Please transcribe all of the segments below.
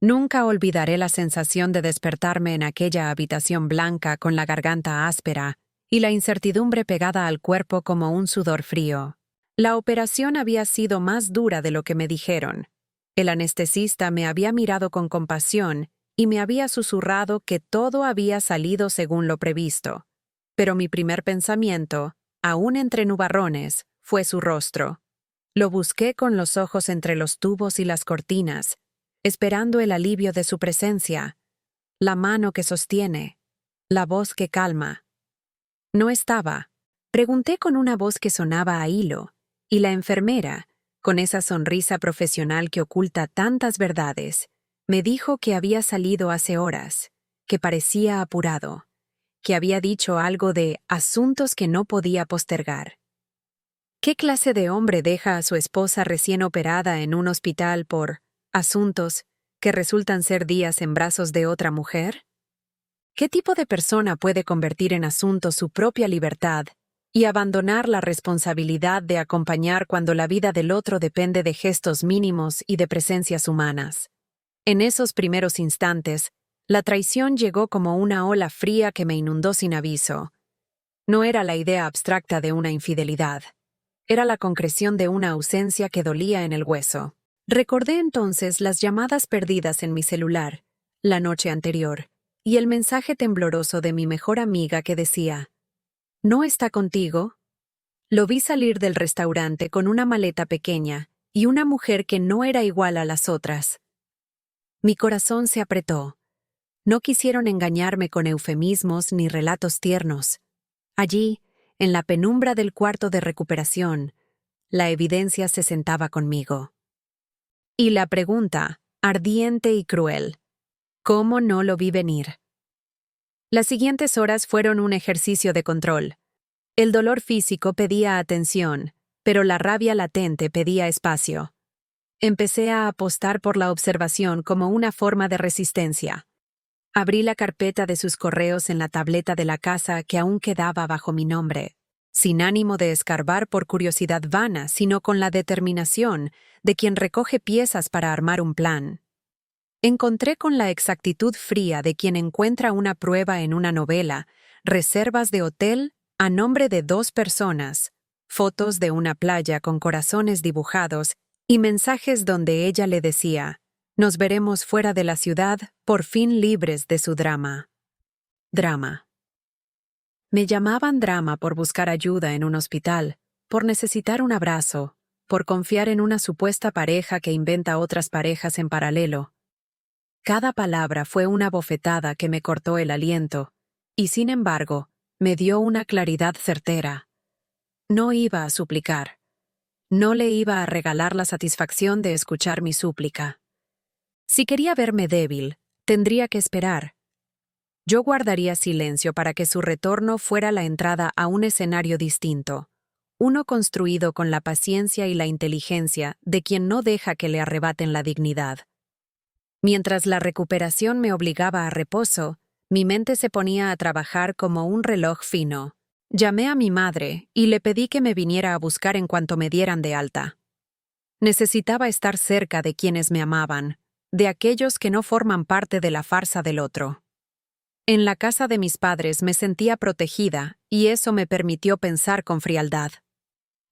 Nunca olvidaré la sensación de despertarme en aquella habitación blanca con la garganta áspera y la incertidumbre pegada al cuerpo como un sudor frío. La operación había sido más dura de lo que me dijeron. El anestesista me había mirado con compasión y me había susurrado que todo había salido según lo previsto. Pero mi primer pensamiento, aún entre nubarrones, fue su rostro. Lo busqué con los ojos entre los tubos y las cortinas, esperando el alivio de su presencia, la mano que sostiene, la voz que calma. No estaba. Pregunté con una voz que sonaba a hilo, y la enfermera, con esa sonrisa profesional que oculta tantas verdades, me dijo que había salido hace horas, que parecía apurado, que había dicho algo de asuntos que no podía postergar. ¿Qué clase de hombre deja a su esposa recién operada en un hospital por asuntos que resultan ser días en brazos de otra mujer? ¿Qué tipo de persona puede convertir en asunto su propia libertad y abandonar la responsabilidad de acompañar cuando la vida del otro depende de gestos mínimos y de presencias humanas? En esos primeros instantes, la traición llegó como una ola fría que me inundó sin aviso. No era la idea abstracta de una infidelidad. Era la concreción de una ausencia que dolía en el hueso. Recordé entonces las llamadas perdidas en mi celular, la noche anterior, y el mensaje tembloroso de mi mejor amiga que decía: ¿No está contigo? Lo vi salir del restaurante con una maleta pequeña y una mujer que no era igual a las otras. Mi corazón se apretó. No quisieron engañarme con eufemismos ni relatos tiernos. Allí, en la penumbra del cuarto de recuperación, la evidencia se sentaba conmigo. Y la pregunta, ardiente y cruel: ¿cómo no lo vi venir? Las siguientes horas fueron un ejercicio de control. El dolor físico pedía atención, pero la rabia latente pedía espacio. Empecé a apostar por la observación como una forma de resistencia. Abrí la carpeta de sus correos en la tableta de la casa que aún quedaba bajo mi nombre, sin ánimo de escarbar por curiosidad vana, sino con la determinación de quien recoge piezas para armar un plan. Encontré con la exactitud fría de quien encuentra una prueba en una novela, reservas de hotel a nombre de 2 personas, fotos de una playa con corazones dibujados y mensajes donde ella le decía: «Nos veremos fuera de la ciudad, por fin libres de su drama». Drama. Me llamaban drama por buscar ayuda en un hospital, por necesitar un abrazo, por confiar en una supuesta pareja que inventa otras parejas en paralelo. Cada palabra fue una bofetada que me cortó el aliento, y sin embargo, me dio una claridad certera. No iba a suplicar. No le iba a regalar la satisfacción de escuchar mi súplica. Si quería verme débil, tendría que esperar. Yo guardaría silencio para que su retorno fuera la entrada a un escenario distinto, uno construido con la paciencia y la inteligencia de quien no deja que le arrebaten la dignidad. Mientras la recuperación me obligaba a reposo, mi mente se ponía a trabajar como un reloj fino. Llamé a mi madre y le pedí que me viniera a buscar en cuanto me dieran de alta. Necesitaba estar cerca de quienes me amaban, de aquellos que no forman parte de la farsa del otro. En la casa de mis padres me sentía protegida y eso me permitió pensar con frialdad.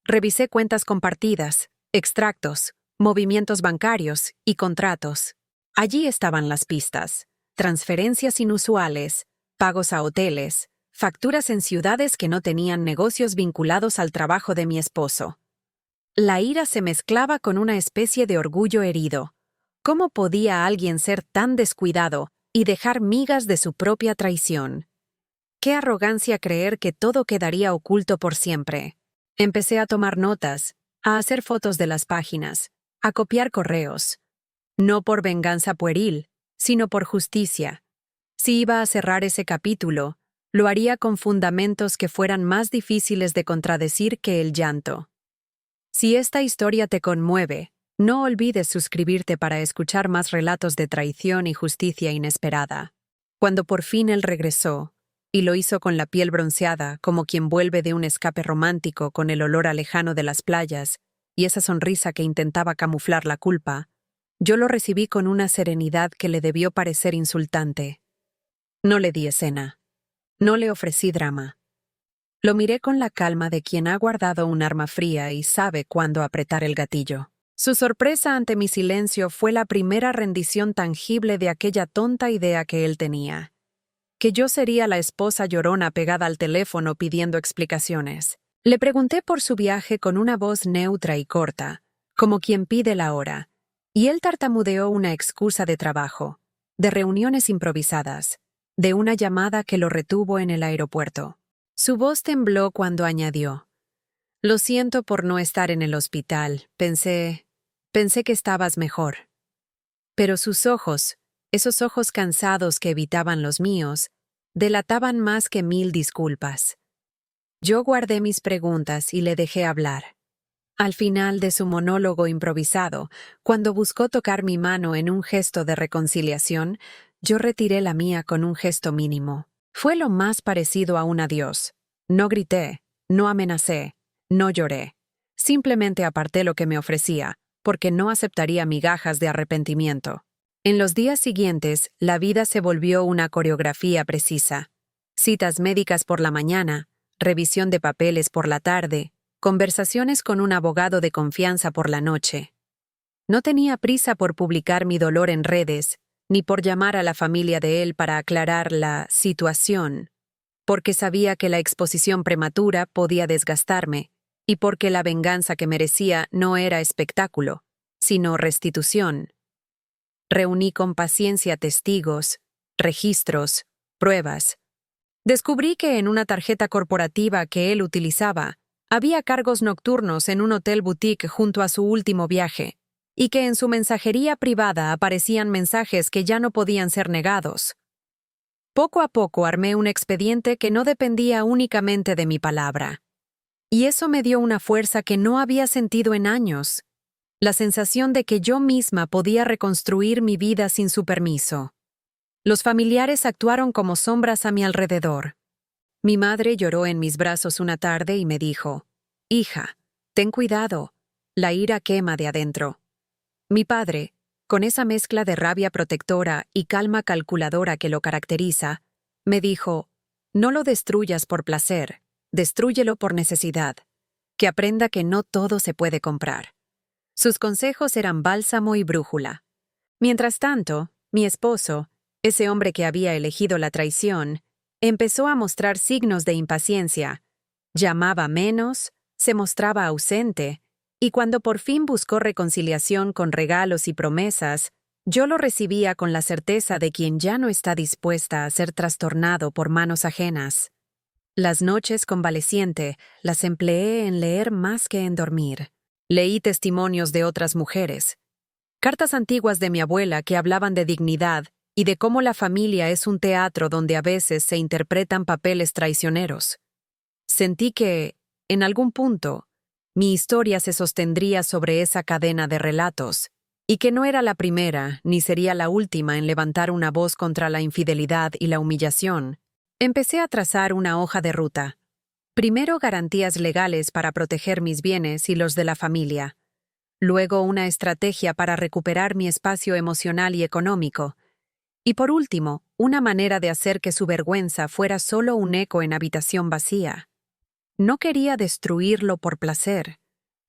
Revisé cuentas compartidas, extractos, movimientos bancarios y contratos. Allí estaban las pistas: transferencias inusuales, pagos a hoteles, facturas en ciudades que no tenían negocios vinculados al trabajo de mi esposo. La ira se mezclaba con una especie de orgullo herido. ¿Cómo podía alguien ser tan descuidado y dejar migas de su propia traición? Qué arrogancia creer que todo quedaría oculto por siempre. Empecé a tomar notas, a hacer fotos de las páginas, a copiar correos. No por venganza pueril, sino por justicia. Si iba a cerrar ese capítulo, lo haría con fundamentos que fueran más difíciles de contradecir que el llanto. Si esta historia te conmueve, no olvides suscribirte para escuchar más relatos de traición y justicia inesperada. Cuando por fin él regresó, y lo hizo con la piel bronceada, como quien vuelve de un escape romántico con el olor alejano de las playas y esa sonrisa que intentaba camuflar la culpa, Yo lo recibí con una serenidad que le debió parecer insultante. No le di escena. No le ofrecí drama. Lo miré con la calma de quien ha guardado un arma fría y sabe cuándo apretar el gatillo. Su sorpresa ante mi silencio fue la primera rendición tangible de aquella tonta idea que él tenía. Que yo sería la esposa llorona pegada al teléfono pidiendo explicaciones. Le pregunté por su viaje con una voz neutra y corta, como quien pide la hora, y él tartamudeó una excusa de trabajo, de reuniones improvisadas, de una llamada que lo retuvo en el aeropuerto. Su voz tembló cuando añadió: «Lo siento por no estar en el hospital, pensé que estabas mejor». Pero sus ojos, esos ojos cansados que evitaban los míos, delataban más que 1000 disculpas. Yo guardé mis preguntas y le dejé hablar. Al final de su monólogo improvisado, cuando buscó tocar mi mano en un gesto de reconciliación, yo retiré la mía con un gesto mínimo. Fue lo más parecido a un adiós. No grité, no amenacé, no lloré. Simplemente aparté lo que me ofrecía, porque no aceptaría migajas de arrepentimiento. En los días siguientes, la vida se volvió una coreografía precisa. Citas médicas por la mañana, revisión de papeles por la tarde, conversaciones con un abogado de confianza por la noche. No tenía prisa por publicar mi dolor en redes, ni por llamar a la familia de él para aclarar la situación, porque sabía que la exposición prematura podía desgastarme, y porque la venganza que merecía no era espectáculo, sino restitución. Reuní con paciencia testigos, registros, pruebas. Descubrí que en una tarjeta corporativa que él utilizaba, había cargos nocturnos en un hotel boutique junto a su último viaje, y que en su mensajería privada aparecían mensajes que ya no podían ser negados. Poco a poco armé un expediente que no dependía únicamente de mi palabra. Y eso me dio una fuerza que no había sentido en años, la sensación de que yo misma podía reconstruir mi vida sin su permiso. Los familiares actuaron como sombras a mi alrededor. Mi madre lloró en mis brazos una tarde y me dijo: «Hija, ten cuidado, la ira quema de adentro». Mi padre, con esa mezcla de rabia protectora y calma calculadora que lo caracteriza, me dijo: «No lo destruyas por placer, destrúyelo por necesidad. Que aprenda que no todo se puede comprar». Sus consejos eran bálsamo y brújula. Mientras tanto, mi esposo, ese hombre que había elegido la traición, empezó a mostrar signos de impaciencia. Llamaba menos, se mostraba ausente, y cuando por fin buscó reconciliación con regalos y promesas, yo lo recibía con la certeza de quien ya no está dispuesta a ser trastornado por manos ajenas. Las noches convaleciente las empleé en leer más que en dormir. Leí testimonios de otras mujeres, cartas antiguas de mi abuela que hablaban de dignidad y de cómo la familia es un teatro donde a veces se interpretan papeles traicioneros. Sentí que, en algún punto, mi historia se sostendría sobre esa cadena de relatos, y que no era la primera ni sería la última en levantar una voz contra la infidelidad y la humillación. Empecé a trazar una hoja de ruta. Primero, garantías legales para proteger mis bienes y los de la familia. Luego, una estrategia para recuperar mi espacio emocional y económico. Y por último, una manera de hacer que su vergüenza fuera solo un eco en habitación vacía. No quería destruirlo por placer.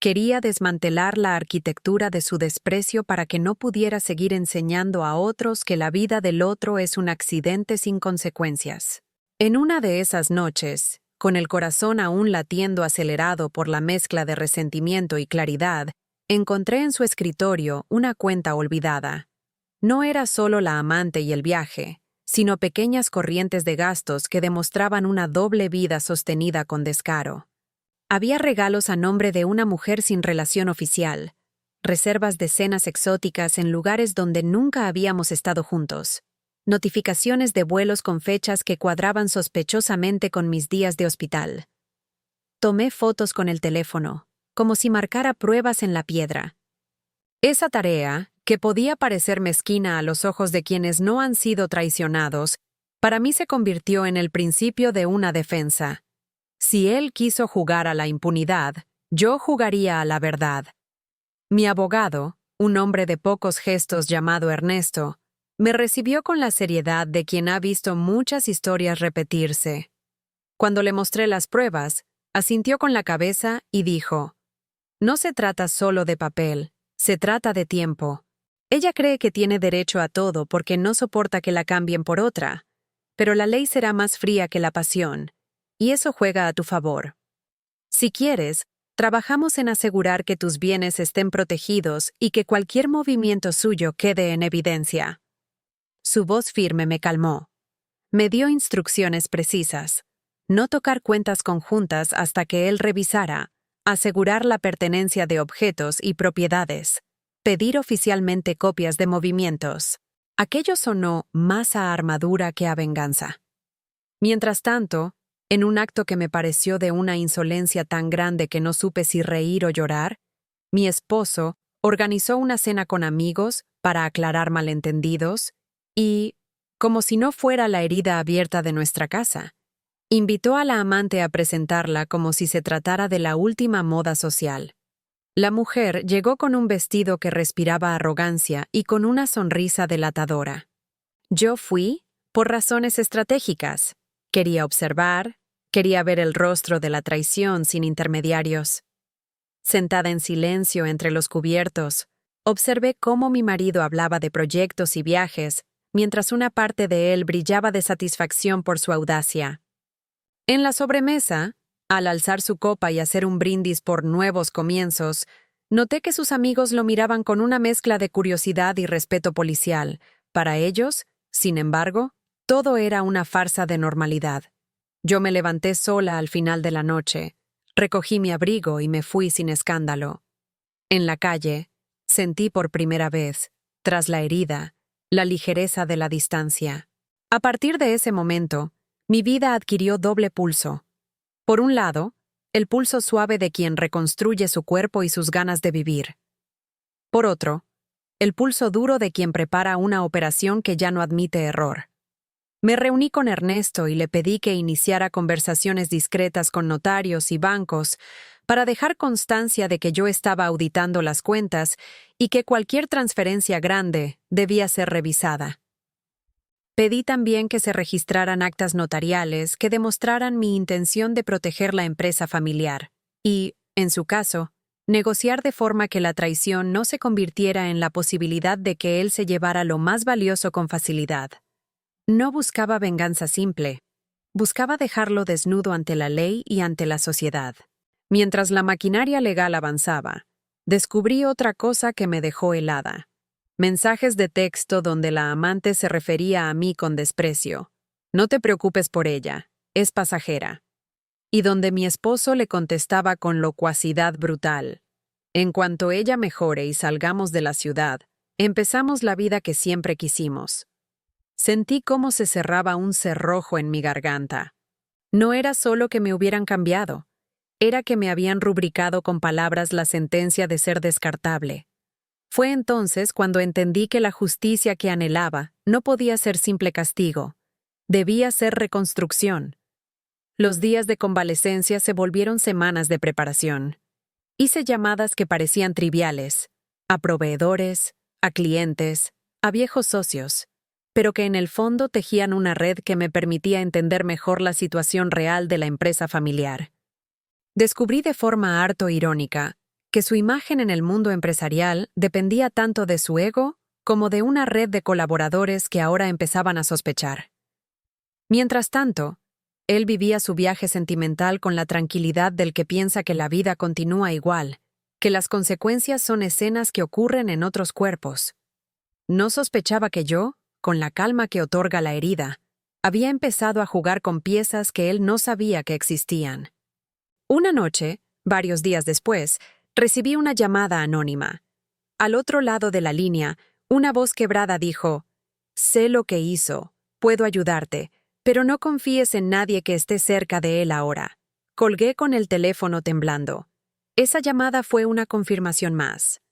Quería desmantelar la arquitectura de su desprecio para que no pudiera seguir enseñando a otros que la vida del otro es un accidente sin consecuencias. En una de esas noches, con el corazón aún latiendo acelerado por la mezcla de resentimiento y claridad, encontré en su escritorio una cuenta olvidada. No era solo la amante y el viaje, sino pequeñas corrientes de gastos que demostraban una doble vida sostenida con descaro. Había regalos a nombre de una mujer sin relación oficial, reservas de cenas exóticas en lugares donde nunca habíamos estado juntos, notificaciones de vuelos con fechas que cuadraban sospechosamente con mis días de hospital. Tomé fotos con el teléfono, como si marcara pruebas en la piedra. Esa tarea, que podía parecer mezquina a los ojos de quienes no han sido traicionados, para mí se convirtió en el principio de una defensa. Si él quiso jugar a la impunidad, yo jugaría a la verdad. Mi abogado, un hombre de pocos gestos llamado Ernesto, me recibió con la seriedad de quien ha visto muchas historias repetirse. Cuando le mostré las pruebas, asintió con la cabeza y dijo: «No se trata solo de papel, se trata de tiempo. Ella cree que tiene derecho a todo porque no soporta que la cambien por otra, pero la ley será más fría que la pasión, y eso juega a tu favor. Si quieres, trabajamos en asegurar que tus bienes estén protegidos y que cualquier movimiento suyo quede en evidencia». Su voz firme me calmó. Me dio instrucciones precisas: no tocar cuentas conjuntas hasta que él revisara, asegurar la pertenencia de objetos y propiedades, pedir oficialmente copias de movimientos. Aquello sonó más a armadura que a venganza. Mientras tanto, en un acto que me pareció de una insolencia tan grande que no supe si reír o llorar, mi esposo organizó una cena con amigos para aclarar malentendidos y, como si no fuera la herida abierta de nuestra casa, invitó a la amante a presentarla como si se tratara de la última moda social. La mujer llegó con un vestido que respiraba arrogancia y con una sonrisa delatadora. Yo fui, por razones estratégicas. Quería observar, quería ver el rostro de la traición sin intermediarios. Sentada en silencio entre los cubiertos, observé cómo mi marido hablaba de proyectos y viajes, mientras una parte de él brillaba de satisfacción por su audacia. En la sobremesa, al alzar su copa y hacer un brindis por nuevos comienzos, noté que sus amigos lo miraban con una mezcla de curiosidad y respeto policial. Para ellos, sin embargo, todo era una farsa de normalidad. Yo me levanté sola al final de la noche, recogí mi abrigo y me fui sin escándalo. En la calle, sentí por primera vez, tras la herida, la ligereza de la distancia. A partir de ese momento, mi vida adquirió doble pulso. Por un lado, el pulso suave de quien reconstruye su cuerpo y sus ganas de vivir. Por otro, el pulso duro de quien prepara una operación que ya no admite error. Me reuní con Ernesto y le pedí que iniciara conversaciones discretas con notarios y bancos para dejar constancia de que yo estaba auditando las cuentas y que cualquier transferencia grande debía ser revisada. Pedí también que se registraran actas notariales que demostraran mi intención de proteger la empresa familiar y, en su caso, negociar de forma que la traición no se convirtiera en la posibilidad de que él se llevara lo más valioso con facilidad. No buscaba venganza simple, buscaba dejarlo desnudo ante la ley y ante la sociedad. Mientras la maquinaria legal avanzaba, descubrí otra cosa que me dejó helada. Mensajes de texto donde la amante se refería a mí con desprecio. «No te preocupes por ella, es pasajera». Y donde mi esposo le contestaba con locuacidad brutal: «En cuanto ella mejore y salgamos de la ciudad, empezamos la vida que siempre quisimos». Sentí cómo se cerraba un cerrojo en mi garganta. No era solo que me hubieran cambiado, era que me habían rubricado con palabras la sentencia de ser descartable. Fue entonces cuando entendí que la justicia que anhelaba no podía ser simple castigo, debía ser reconstrucción. Los días de convalecencia se volvieron semanas de preparación. Hice llamadas que parecían triviales, a proveedores, a clientes, a viejos socios, pero que en el fondo tejían una red que me permitía entender mejor la situación real de la empresa familiar. Descubrí de forma harto irónica que su imagen en el mundo empresarial dependía tanto de su ego como de una red de colaboradores que ahora empezaban a sospechar. Mientras tanto, él vivía su viaje sentimental con la tranquilidad del que piensa que la vida continúa igual, que las consecuencias son escenas que ocurren en otros cuerpos. No sospechaba que yo, con la calma que otorga la herida, había empezado a jugar con piezas que él no sabía que existían. Una noche, varios días después, recibí una llamada anónima. Al otro lado de la línea, una voz quebrada dijo: «Sé lo que hizo, puedo ayudarte, pero no confíes en nadie que esté cerca de él ahora». Colgué con el teléfono temblando. Esa llamada fue una confirmación más.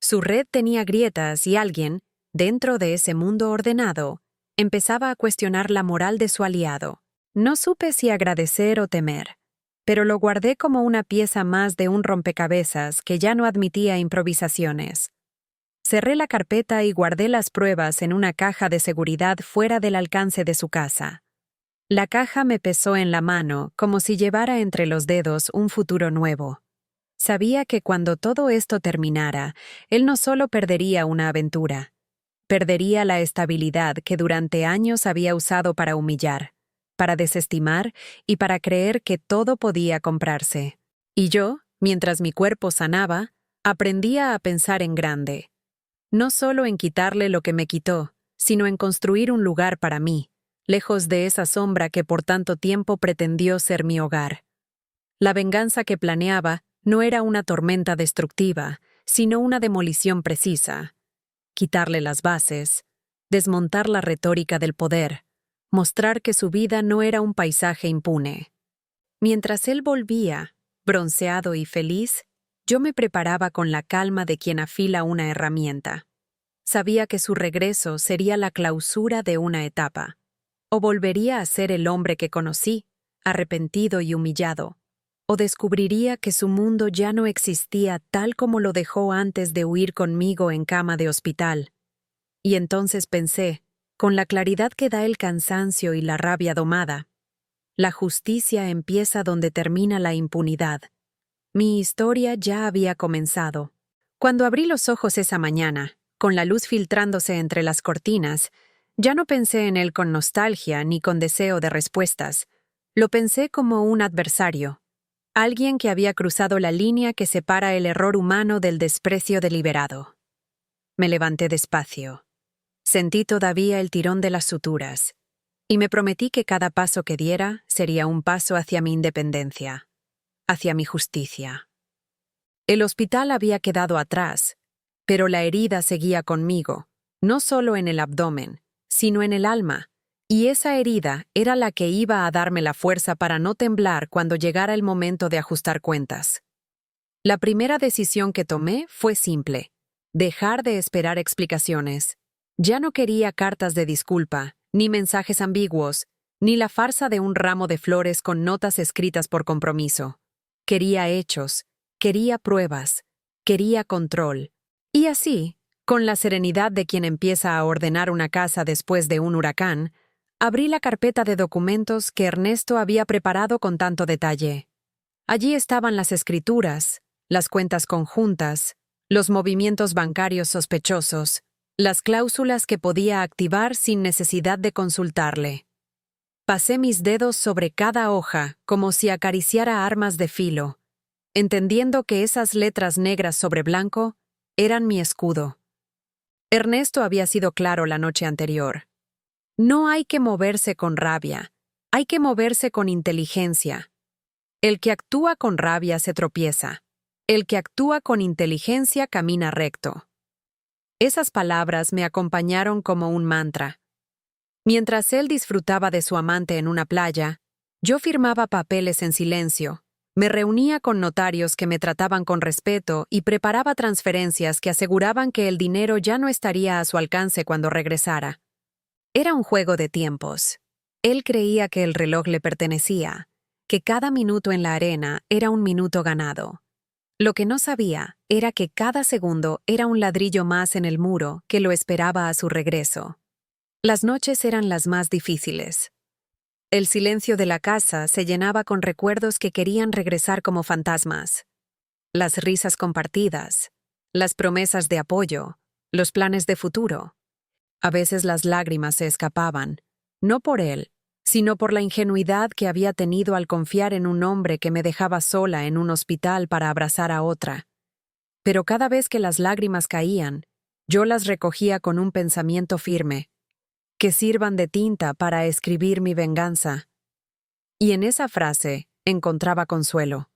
Su red tenía grietas y alguien, dentro de ese mundo ordenado, empezaba a cuestionar la moral de su aliado. No supe si agradecer o temer, pero lo guardé como una pieza más de un rompecabezas que ya no admitía improvisaciones. Cerré la carpeta y guardé las pruebas en una caja de seguridad fuera del alcance de su casa. La caja me pesó en la mano como si llevara entre los dedos un futuro nuevo. Sabía que cuando todo esto terminara, él no solo perdería una aventura, perdería la estabilidad que durante años había usado para humillar, para desestimar y para creer que todo podía comprarse. Y yo, mientras mi cuerpo sanaba, aprendía a pensar en grande. No solo en quitarle lo que me quitó, sino en construir un lugar para mí, lejos de esa sombra que por tanto tiempo pretendió ser mi hogar. La venganza que planeaba no era una tormenta destructiva, sino una demolición precisa. Quitarle las bases, desmontar la retórica del poder, mostrar que su vida no era un paisaje impune. Mientras él volvía, bronceado y feliz, yo me preparaba con la calma de quien afila una herramienta. Sabía que su regreso sería la clausura de una etapa, o volvería a ser el hombre que conocí, arrepentido y humillado, o descubriría que su mundo ya no existía tal como lo dejó antes de huir conmigo en cama de hospital. Y entonces pensé, con la claridad que da el cansancio y la rabia domada, la justicia empieza donde termina la impunidad. Mi historia ya había comenzado. Cuando abrí los ojos esa mañana, con la luz filtrándose entre las cortinas, ya no pensé en él con nostalgia ni con deseo de respuestas. Lo pensé como un adversario, alguien que había cruzado la línea que separa el error humano del desprecio deliberado. Me levanté despacio. Sentí todavía el tirón de las suturas, y me prometí que cada paso que diera sería un paso hacia mi independencia, hacia mi justicia. El hospital había quedado atrás, pero la herida seguía conmigo, no solo en el abdomen, sino en el alma, y esa herida era la que iba a darme la fuerza para no temblar cuando llegara el momento de ajustar cuentas. La primera decisión que tomé fue simple: dejar de esperar explicaciones. Ya no quería cartas de disculpa, ni mensajes ambiguos, ni la farsa de un ramo de flores con notas escritas por compromiso. Quería hechos, quería pruebas, quería control. Y así, con la serenidad de quien empieza a ordenar una casa después de un huracán, abrí la carpeta de documentos que Ernesto había preparado con tanto detalle. Allí estaban las escrituras, las cuentas conjuntas, los movimientos bancarios sospechosos, las cláusulas que podía activar sin necesidad de consultarle. Pasé mis dedos sobre cada hoja como si acariciara armas de filo, entendiendo que esas letras negras sobre blanco eran mi escudo. Ernesto había sido claro la noche anterior. No hay que moverse con rabia, hay que moverse con inteligencia. El que actúa con rabia se tropieza. El que actúa con inteligencia camina recto. Esas palabras me acompañaron como un mantra. Mientras él disfrutaba de su amante en una playa, yo firmaba papeles en silencio, me reunía con notarios que me trataban con respeto y preparaba transferencias que aseguraban que el dinero ya no estaría a su alcance cuando regresara. Era un juego de tiempos. Él creía que el reloj le pertenecía, que cada minuto en la arena era un minuto ganado. Lo que no sabía era que cada segundo era un ladrillo más en el muro que lo esperaba a su regreso. Las noches eran las más difíciles. El silencio de la casa se llenaba con recuerdos que querían regresar como fantasmas. Las risas compartidas, las promesas de apoyo, los planes de futuro. A veces las lágrimas se escapaban, no por él, sino por la ingenuidad que había tenido al confiar en un hombre que me dejaba sola en un hospital para abrazar a otra. Pero cada vez que las lágrimas caían, yo las recogía con un pensamiento firme: que sirvan de tinta para escribir mi venganza. Y en esa frase encontraba consuelo.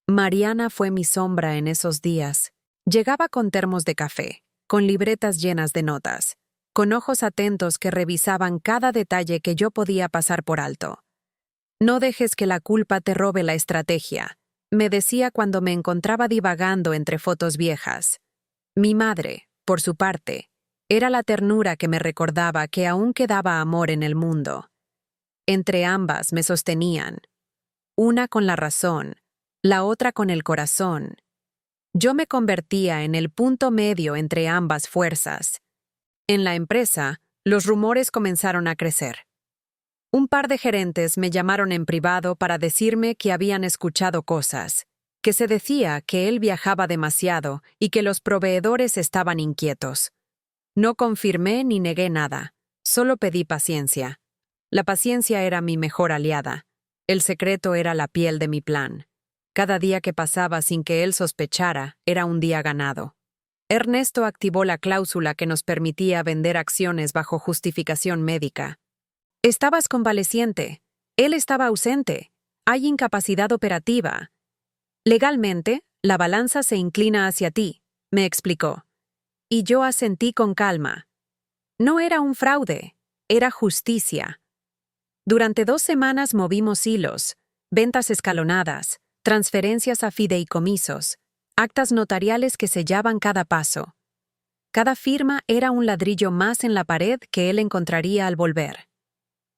Mariana fue mi sombra en esos días. Llegaba con termos de café, con libretas llenas de notas, con ojos atentos que revisaban cada detalle que yo podía pasar por alto. No dejes que la culpa te robe la estrategia, me decía cuando me encontraba divagando entre fotos viejas. Mi madre, por su parte, era la ternura que me recordaba que aún quedaba amor en el mundo. Entre ambas me sostenían, una con la razón, la otra con el corazón, Yo me convertía en el punto medio entre ambas fuerzas. En la empresa, los rumores comenzaron a crecer. Un par de gerentes me llamaron en privado para decirme que habían escuchado cosas, que se decía que él viajaba demasiado y que los proveedores estaban inquietos. No confirmé ni negué nada, solo pedí paciencia. La paciencia era mi mejor aliada. El secreto era la piel de mi plan. Cada día que pasaba sin que él sospechara era un día ganado. Ernesto activó la cláusula que nos permitía vender acciones bajo justificación médica. Estabas convaleciente. Él estaba ausente. Hay incapacidad operativa. Legalmente, la balanza se inclina hacia ti, me explicó. Y yo asentí con calma. No era un fraude, era justicia. Durante 2 semanas movimos hilos, ventas escalonadas, transferencias a fideicomisos, actas notariales que sellaban cada paso. Cada firma era un ladrillo más en la pared que él encontraría al volver.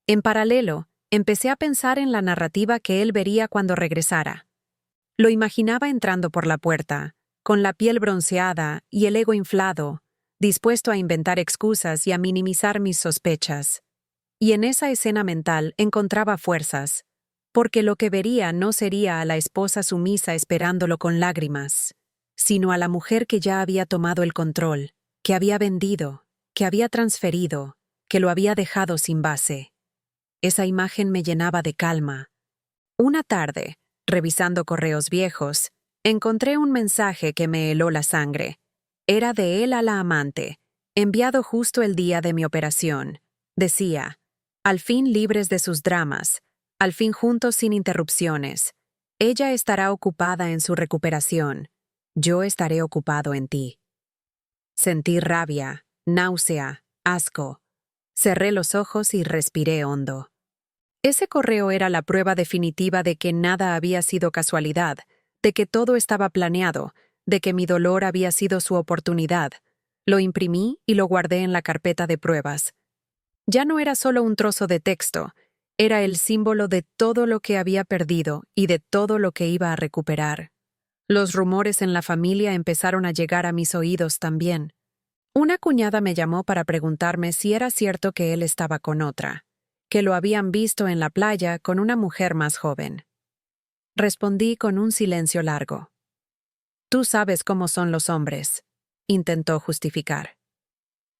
En paralelo, empecé a pensar en la narrativa que él vería cuando regresara. Lo imaginaba entrando por la puerta, con la piel bronceada y el ego inflado, dispuesto a inventar excusas y a minimizar mis sospechas. Y en esa escena mental encontraba fuerzas, porque lo que vería no sería a la esposa sumisa esperándolo con lágrimas, sino a la mujer que ya había tomado el control, que había vendido, que había transferido, que lo había dejado sin base. Esa imagen me llenaba de calma. Una tarde, revisando correos viejos, encontré un mensaje que me heló la sangre. Era de él a la amante, enviado justo el día de mi operación. Decía, al fin libres de sus dramas, al fin juntos sin interrupciones. Ella estará ocupada en su recuperación. Yo estaré ocupado en ti. Sentí rabia, náusea, asco. Cerré los ojos y respiré hondo. Ese correo era la prueba definitiva de que nada había sido casualidad, de que todo estaba planeado, de que mi dolor había sido su oportunidad. Lo imprimí y lo guardé en la carpeta de pruebas. Ya no era solo un trozo de texto, era el símbolo de todo lo que había perdido y de todo lo que iba a recuperar. Los rumores en la familia empezaron a llegar a mis oídos también. Una cuñada me llamó para preguntarme si era cierto que él estaba con otra, que lo habían visto en la playa con una mujer más joven. Respondí con un silencio largo. Tú sabes cómo son los hombres, intentó justificar.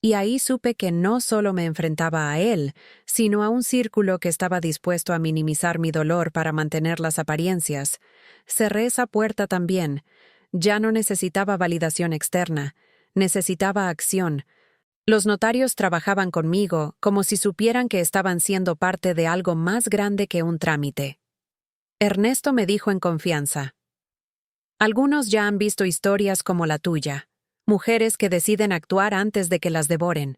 Y ahí supe que no solo me enfrentaba a él, sino a un círculo que estaba dispuesto a minimizar mi dolor para mantener las apariencias. Cerré esa puerta también. Ya no necesitaba validación externa, necesitaba acción. Los notarios trabajaban conmigo como si supieran que estaban siendo parte de algo más grande que un trámite. Ernesto me dijo en confianza. Algunos ya han visto historias como la tuya. Mujeres que deciden actuar antes de que las devoren.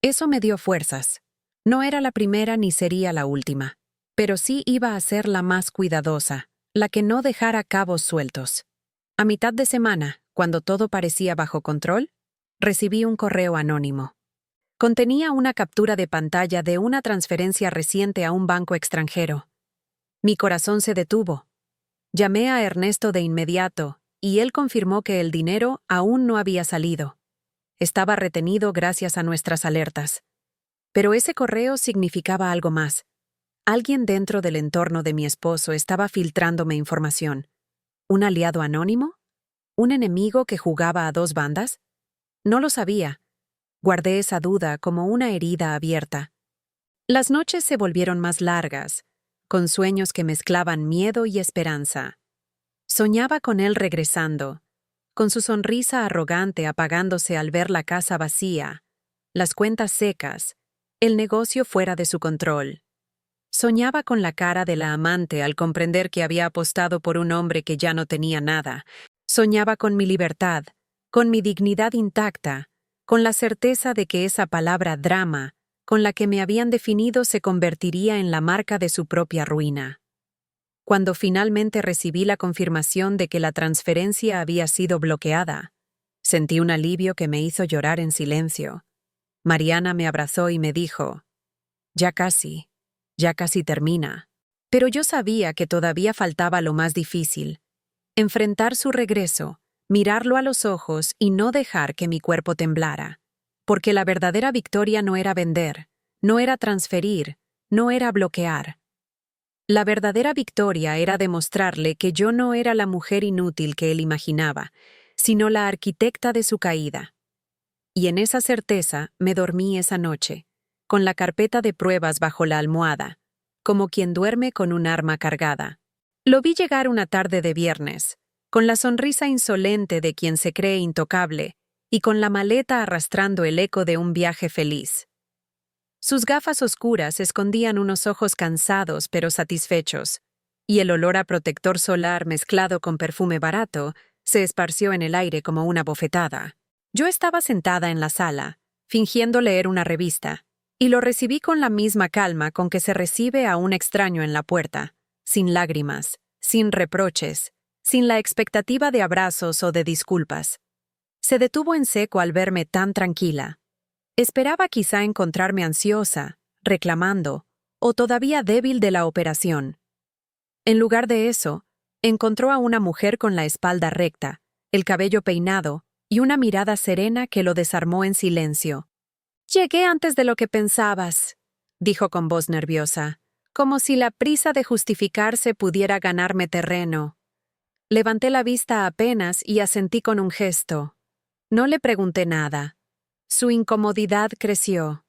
Eso me dio fuerzas. No era la primera ni sería la última, pero sí iba a ser la más cuidadosa, la que no dejara cabos sueltos. A mitad de semana, cuando todo parecía bajo control, recibí un correo anónimo. Contenía una captura de pantalla de una transferencia reciente a un banco extranjero. Mi corazón se detuvo. Llamé a Ernesto de inmediato, y él confirmó que el dinero aún no había salido. Estaba retenido gracias a nuestras alertas. Pero ese correo significaba algo más. Alguien dentro del entorno de mi esposo estaba filtrándome información. ¿Un aliado anónimo? ¿Un enemigo que jugaba a 2 bandas? No lo sabía. Guardé esa duda como una herida abierta. Las noches se volvieron más largas, con sueños que mezclaban miedo y esperanza. Soñaba con él regresando, con su sonrisa arrogante apagándose al ver la casa vacía, las cuentas secas, el negocio fuera de su control. Soñaba con la cara de la amante al comprender que había apostado por un hombre que ya no tenía nada. Soñaba con mi libertad, con mi dignidad intacta, con la certeza de que esa palabra drama, con la que me habían definido, se convertiría en la marca de su propia ruina. Cuando finalmente recibí la confirmación de que la transferencia había sido bloqueada, sentí un alivio que me hizo llorar en silencio. Mariana me abrazó y me dijo, ya casi termina. Pero yo sabía que todavía faltaba lo más difícil, enfrentar su regreso, mirarlo a los ojos y no dejar que mi cuerpo temblara. Porque la verdadera victoria no era vender, no era transferir, no era bloquear. La verdadera victoria era demostrarle que yo no era la mujer inútil que él imaginaba, sino la arquitecta de su caída. Y en esa certeza me dormí esa noche, con la carpeta de pruebas bajo la almohada, como quien duerme con un arma cargada. Lo vi llegar una tarde de viernes, con la sonrisa insolente de quien se cree intocable, y con la maleta arrastrando el eco de un viaje feliz. Sus gafas oscuras escondían unos ojos cansados pero satisfechos, y el olor a protector solar mezclado con perfume barato se esparció en el aire como una bofetada. Yo estaba sentada en la sala, fingiendo leer una revista, y lo recibí con la misma calma con que se recibe a un extraño en la puerta, sin lágrimas, sin reproches, sin la expectativa de abrazos o de disculpas. Se detuvo en seco al verme tan tranquila. Esperaba quizá encontrarme ansiosa, reclamando, o todavía débil de la operación. En lugar de eso, encontró a una mujer con la espalda recta, el cabello peinado y una mirada serena que lo desarmó en silencio. «Llegué antes de lo que pensabas», dijo con voz nerviosa, como si la prisa de justificarse pudiera ganarme terreno. Levanté la vista apenas y asentí con un gesto. No le pregunté nada. Su incomodidad creció.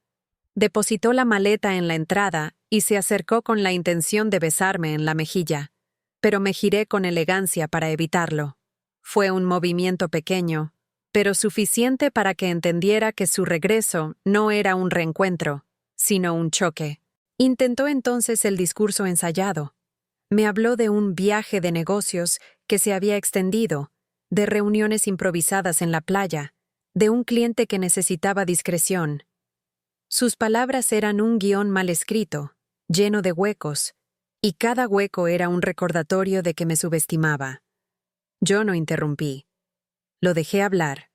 Depositó la maleta en la entrada y se acercó con la intención de besarme en la mejilla, pero me giré con elegancia para evitarlo. Fue un movimiento pequeño, pero suficiente para que entendiera que su regreso no era un reencuentro, sino un choque. Intentó entonces el discurso ensayado. Me habló de un viaje de negocios que se había extendido, de reuniones improvisadas en la playa, de un cliente que necesitaba discreción. Sus palabras eran un guión mal escrito, lleno de huecos, y cada hueco era un recordatorio de que me subestimaba. Yo no interrumpí. Lo dejé hablar.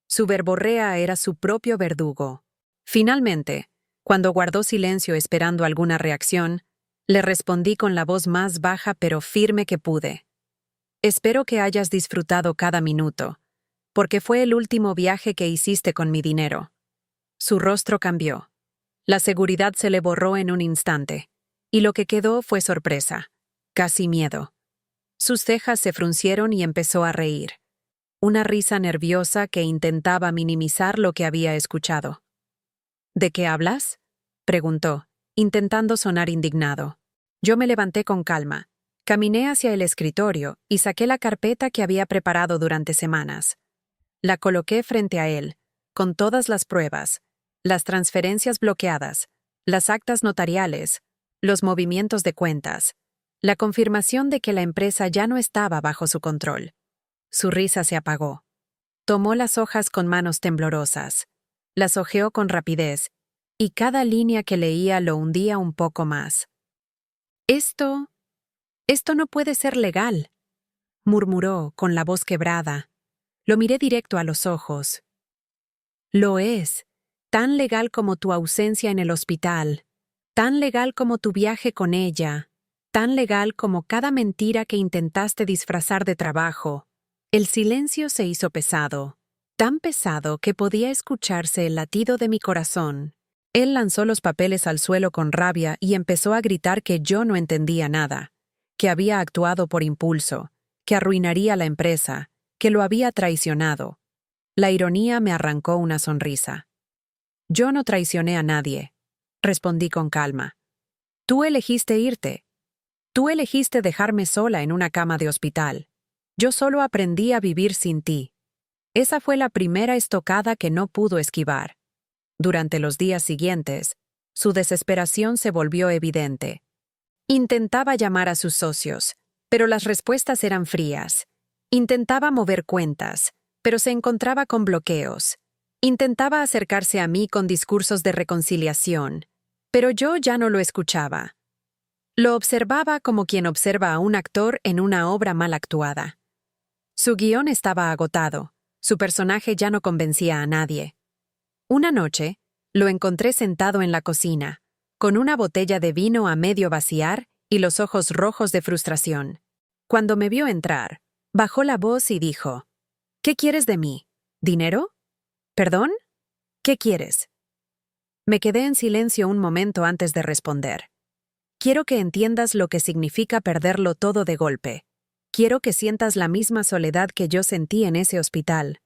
Su verborrea era su propio verdugo. Finalmente, cuando guardó silencio esperando alguna reacción, le respondí con la voz más baja pero firme que pude. «Espero que hayas disfrutado cada minuto, porque fue el último viaje que hiciste con mi dinero». Su rostro cambió. La seguridad se le borró en un instante, y lo que quedó fue sorpresa, casi miedo. Sus cejas se fruncieron y empezó a reír. Una risa nerviosa que intentaba minimizar lo que había escuchado. «¿De qué hablas?», preguntó, intentando sonar indignado. Yo me levanté con calma, caminé hacia el escritorio y saqué la carpeta que había preparado durante semanas. La coloqué frente a él, con todas las pruebas, las transferencias bloqueadas, las actas notariales, los movimientos de cuentas, la confirmación de que la empresa ya no estaba bajo su control. Su risa se apagó. Tomó las hojas con manos temblorosas, las hojeó con rapidez, y cada línea que leía lo hundía un poco más. Esto no puede ser legal», murmuró con la voz quebrada. Lo miré directo a los ojos. «Lo es, tan legal como tu ausencia en el hospital, tan legal como tu viaje con ella, tan legal como cada mentira que intentaste disfrazar de trabajo». El silencio se hizo pesado, tan pesado que podía escucharse el latido de mi corazón. Él lanzó los papeles al suelo con rabia y empezó a gritar que yo no entendía nada, que había actuado por impulso, que arruinaría la empresa, que lo había traicionado. La ironía me arrancó una sonrisa. «Yo no traicioné a nadie», respondí con calma. «Tú elegiste irte. Tú elegiste dejarme sola en una cama de hospital. Yo solo aprendí a vivir sin ti». Esa fue la primera estocada que no pudo esquivar. Durante los días siguientes, su desesperación se volvió evidente. Intentaba llamar a sus socios, pero las respuestas eran frías. Intentaba mover cuentas, pero se encontraba con bloqueos. Intentaba acercarse a mí con discursos de reconciliación, pero yo ya no lo escuchaba. Lo observaba como quien observa a un actor en una obra mal actuada. Su guión estaba agotado, su personaje ya no convencía a nadie. Una noche, lo encontré sentado en la cocina, con una botella de vino a medio vaciar y los ojos rojos de frustración. Cuando me vio entrar, bajó la voz y dijo: ¿Qué quieres de mí? ¿Dinero? ¿Perdón? ¿Qué quieres? Me quedé en silencio un momento antes de responder. Quiero que entiendas lo que significa perderlo todo de golpe. Quiero que sientas la misma soledad que yo sentí en ese hospital.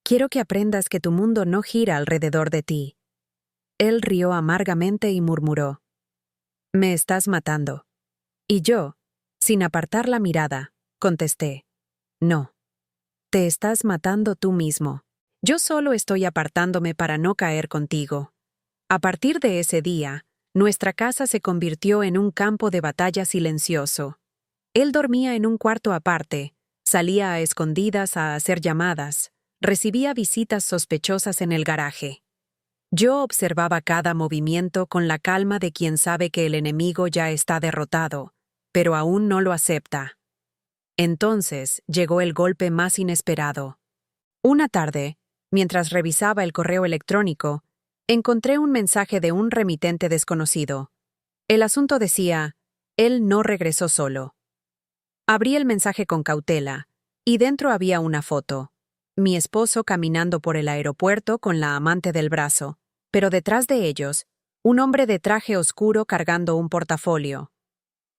Quiero que aprendas que tu mundo no gira alrededor de ti. Él rió amargamente y murmuró: «Me estás matando». Y yo, sin apartar la mirada, contesté: «No. Te estás matando tú mismo. Yo solo estoy apartándome para no caer contigo». A partir de ese día, nuestra casa se convirtió en un campo de batalla silencioso. Él dormía en un cuarto aparte, salía a escondidas a hacer llamadas, recibía visitas sospechosas en el garaje. Yo observaba cada movimiento con la calma de quien sabe que el enemigo ya está derrotado, pero aún no lo acepta. Entonces llegó el golpe más inesperado. Una tarde, mientras revisaba el correo electrónico, encontré un mensaje de un remitente desconocido. El asunto decía: «Él no regresó solo». Abrí el mensaje con cautela, y dentro había una foto. Mi esposo caminando por el aeropuerto con la amante del brazo, pero detrás de ellos, un hombre de traje oscuro cargando un portafolio.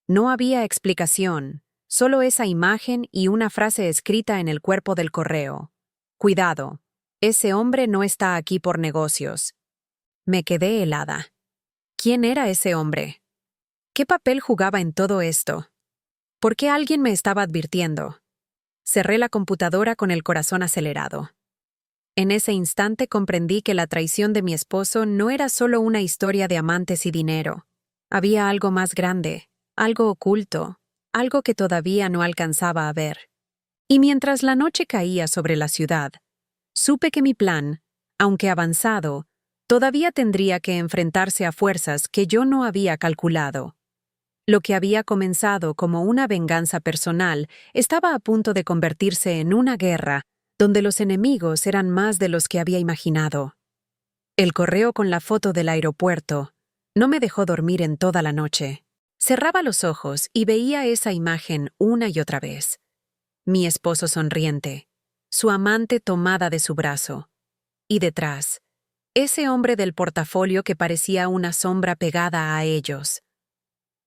No había explicación, solo esa imagen y una frase escrita en el cuerpo del correo: «Cuidado, ese hombre no está aquí por negocios». Me quedé helada. ¿Quién era ese hombre? ¿Qué papel jugaba en todo esto? ¿Por qué alguien me estaba advirtiendo? Cerré la computadora con el corazón acelerado. En ese instante comprendí que la traición de mi esposo no era solo una historia de amantes y dinero. Había algo más grande, algo oculto, algo que todavía no alcanzaba a ver. Y mientras la noche caía sobre la ciudad, supe que mi plan, aunque avanzado, todavía tendría que enfrentarse a fuerzas que yo no había calculado. Lo que había comenzado como una venganza personal estaba a punto de convertirse en una guerra donde los enemigos eran más de los que había imaginado. El correo con la foto del aeropuerto no me dejó dormir en toda la noche. Cerraba los ojos y veía esa imagen una y otra vez. Mi esposo sonriente, su amante tomada de su brazo, y detrás, ese hombre del portafolio que parecía una sombra pegada a ellos.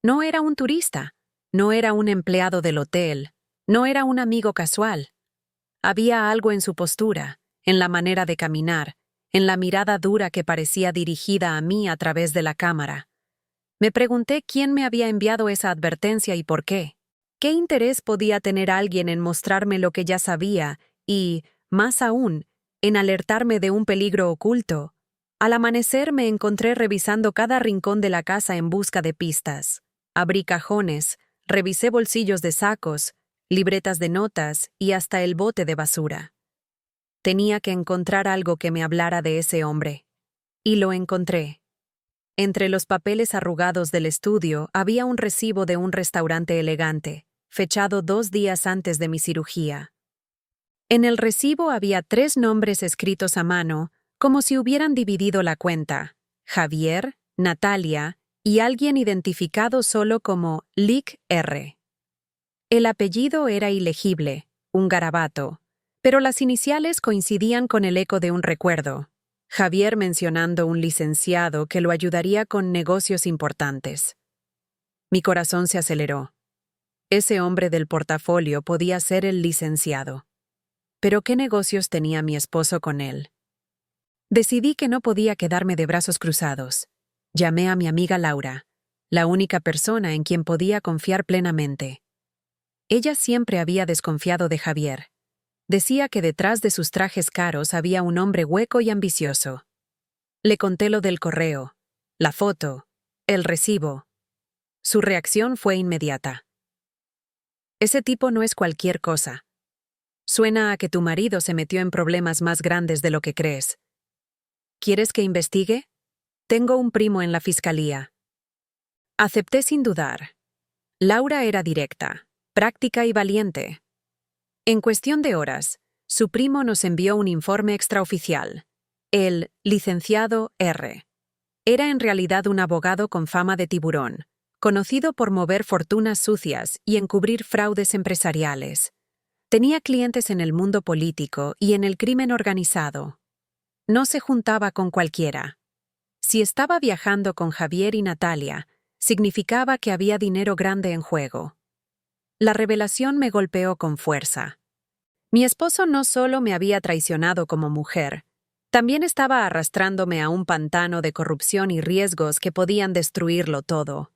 No era un turista, no era un empleado del hotel, no era un amigo casual. Había algo en su postura, en la manera de caminar, en la mirada dura que parecía dirigida a mí a través de la cámara. Me pregunté quién me había enviado esa advertencia y por qué. ¿Qué interés podía tener alguien en mostrarme lo que ya sabía y, más aún, en alertarme de un peligro oculto? Al amanecer me encontré revisando cada rincón de la casa en busca de pistas. Abrí cajones, revisé bolsillos de sacos, libretas de notas y hasta el bote de basura. Tenía que encontrar algo que me hablara de ese hombre. Y lo encontré. Entre los papeles arrugados del estudio había un recibo de un restaurante elegante, fechado 2 días antes de mi cirugía. En el recibo había 3 nombres escritos a mano, como si hubieran dividido la cuenta: Javier, Natalia y alguien identificado solo como Lic R. El apellido era ilegible, un garabato, pero las iniciales coincidían con el eco de un recuerdo. Javier mencionando un licenciado que lo ayudaría con negocios importantes. Mi corazón se aceleró. Ese hombre del portafolio podía ser el licenciado. ¿Pero qué negocios tenía mi esposo con él? Decidí que no podía quedarme de brazos cruzados. Llamé a mi amiga Laura, la única persona en quien podía confiar plenamente. Ella siempre había desconfiado de Javier. Decía que detrás de sus trajes caros había un hombre hueco y ambicioso. Le conté lo del correo, la foto, el recibo. Su reacción fue inmediata. Ese tipo no es cualquier cosa. Suena a que tu marido se metió en problemas más grandes de lo que crees. ¿Quieres que investigue? Tengo un primo en la fiscalía. Acepté sin dudar. Laura era directa, práctica y valiente. En cuestión de horas, su primo nos envió un informe extraoficial. El licenciado R. Era en realidad un abogado con fama de tiburón, conocido por mover fortunas sucias y encubrir fraudes empresariales. Tenía clientes en el mundo político y en el crimen organizado. No se juntaba con cualquiera. Si estaba viajando con Javier y Natalia, significaba que había dinero grande en juego. La revelación me golpeó con fuerza. Mi esposo no solo me había traicionado como mujer, también estaba arrastrándome a un pantano de corrupción y riesgos que podían destruirlo todo.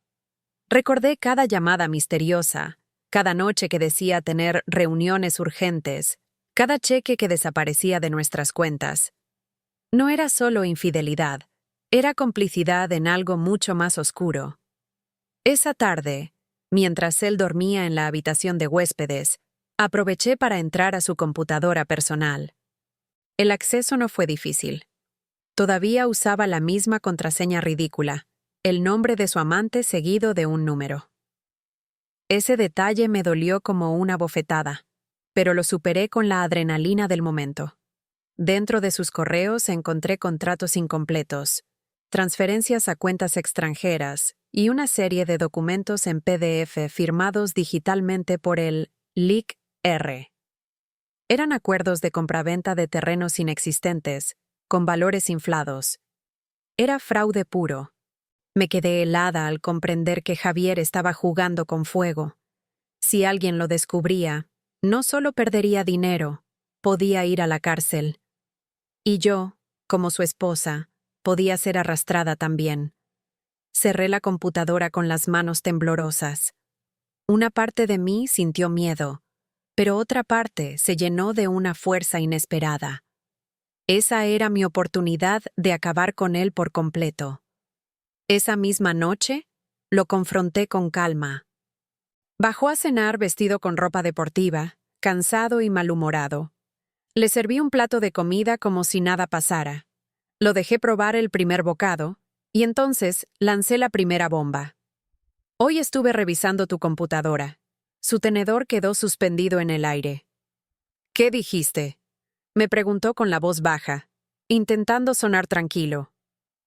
Recordé cada llamada misteriosa, cada noche que decía tener reuniones urgentes, cada cheque que desaparecía de nuestras cuentas. No era solo infidelidad, era complicidad en algo mucho más oscuro. Esa tarde, mientras él dormía en la habitación de huéspedes, aproveché para entrar a su computadora personal. El acceso no fue difícil. Todavía usaba la misma contraseña ridícula, el nombre de su amante seguido de un número. Ese detalle me dolió como una bofetada, pero lo superé con la adrenalina del momento. Dentro de sus correos encontré contratos incompletos, transferencias a cuentas extranjeras y una serie de documentos en PDF firmados digitalmente por el LIC-R. Eran acuerdos de compraventa de terrenos inexistentes, con valores inflados. Era fraude puro. Me quedé helada al comprender que Javier estaba jugando con fuego. Si alguien lo descubría, no solo perdería dinero, podía ir a la cárcel. Y yo, como su esposa, podía ser arrastrada también. Cerré la computadora con las manos temblorosas. Una parte de mí sintió miedo, pero otra parte se llenó de una fuerza inesperada. Esa era mi oportunidad de acabar con él por completo. Esa misma noche, lo confronté con calma. Bajó a cenar vestido con ropa deportiva, cansado y malhumorado. Le serví un plato de comida como si nada pasara. Lo dejé probar el primer bocado, y entonces lancé la primera bomba. Hoy estuve revisando tu computadora. Su tenedor quedó suspendido en el aire. ¿Qué dijiste?, me preguntó con la voz baja, intentando sonar tranquilo.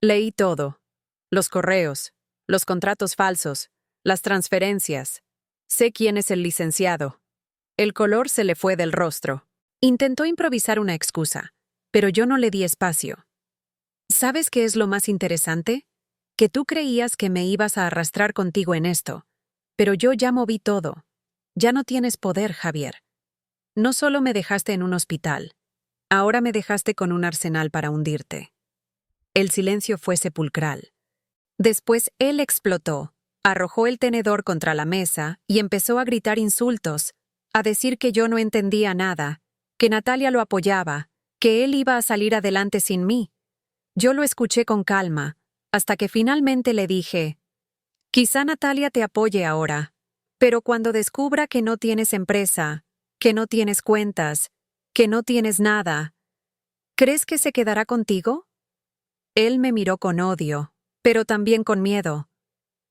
Leí todo. Los correos, los contratos falsos, las transferencias. Sé quién es el licenciado. El color se le fue del rostro. Intentó improvisar una excusa, pero yo no le di espacio. ¿Sabes qué es lo más interesante? Que tú creías que me ibas a arrastrar contigo en esto, pero yo ya moví todo. Ya no tienes poder, Javier. No solo me dejaste en un hospital, ahora me dejaste con un arsenal para hundirte. El silencio fue sepulcral. Después él explotó, arrojó el tenedor contra la mesa y empezó a gritar insultos, a decir que yo no entendía nada, que Natalia lo apoyaba, que él iba a salir adelante sin mí. Yo lo escuché con calma, hasta que finalmente le dije, quizá Natalia te apoye ahora, pero cuando descubra que no tienes empresa, que no tienes cuentas, que no tienes nada, ¿crees que se quedará contigo? Él me miró con odio, pero también con miedo.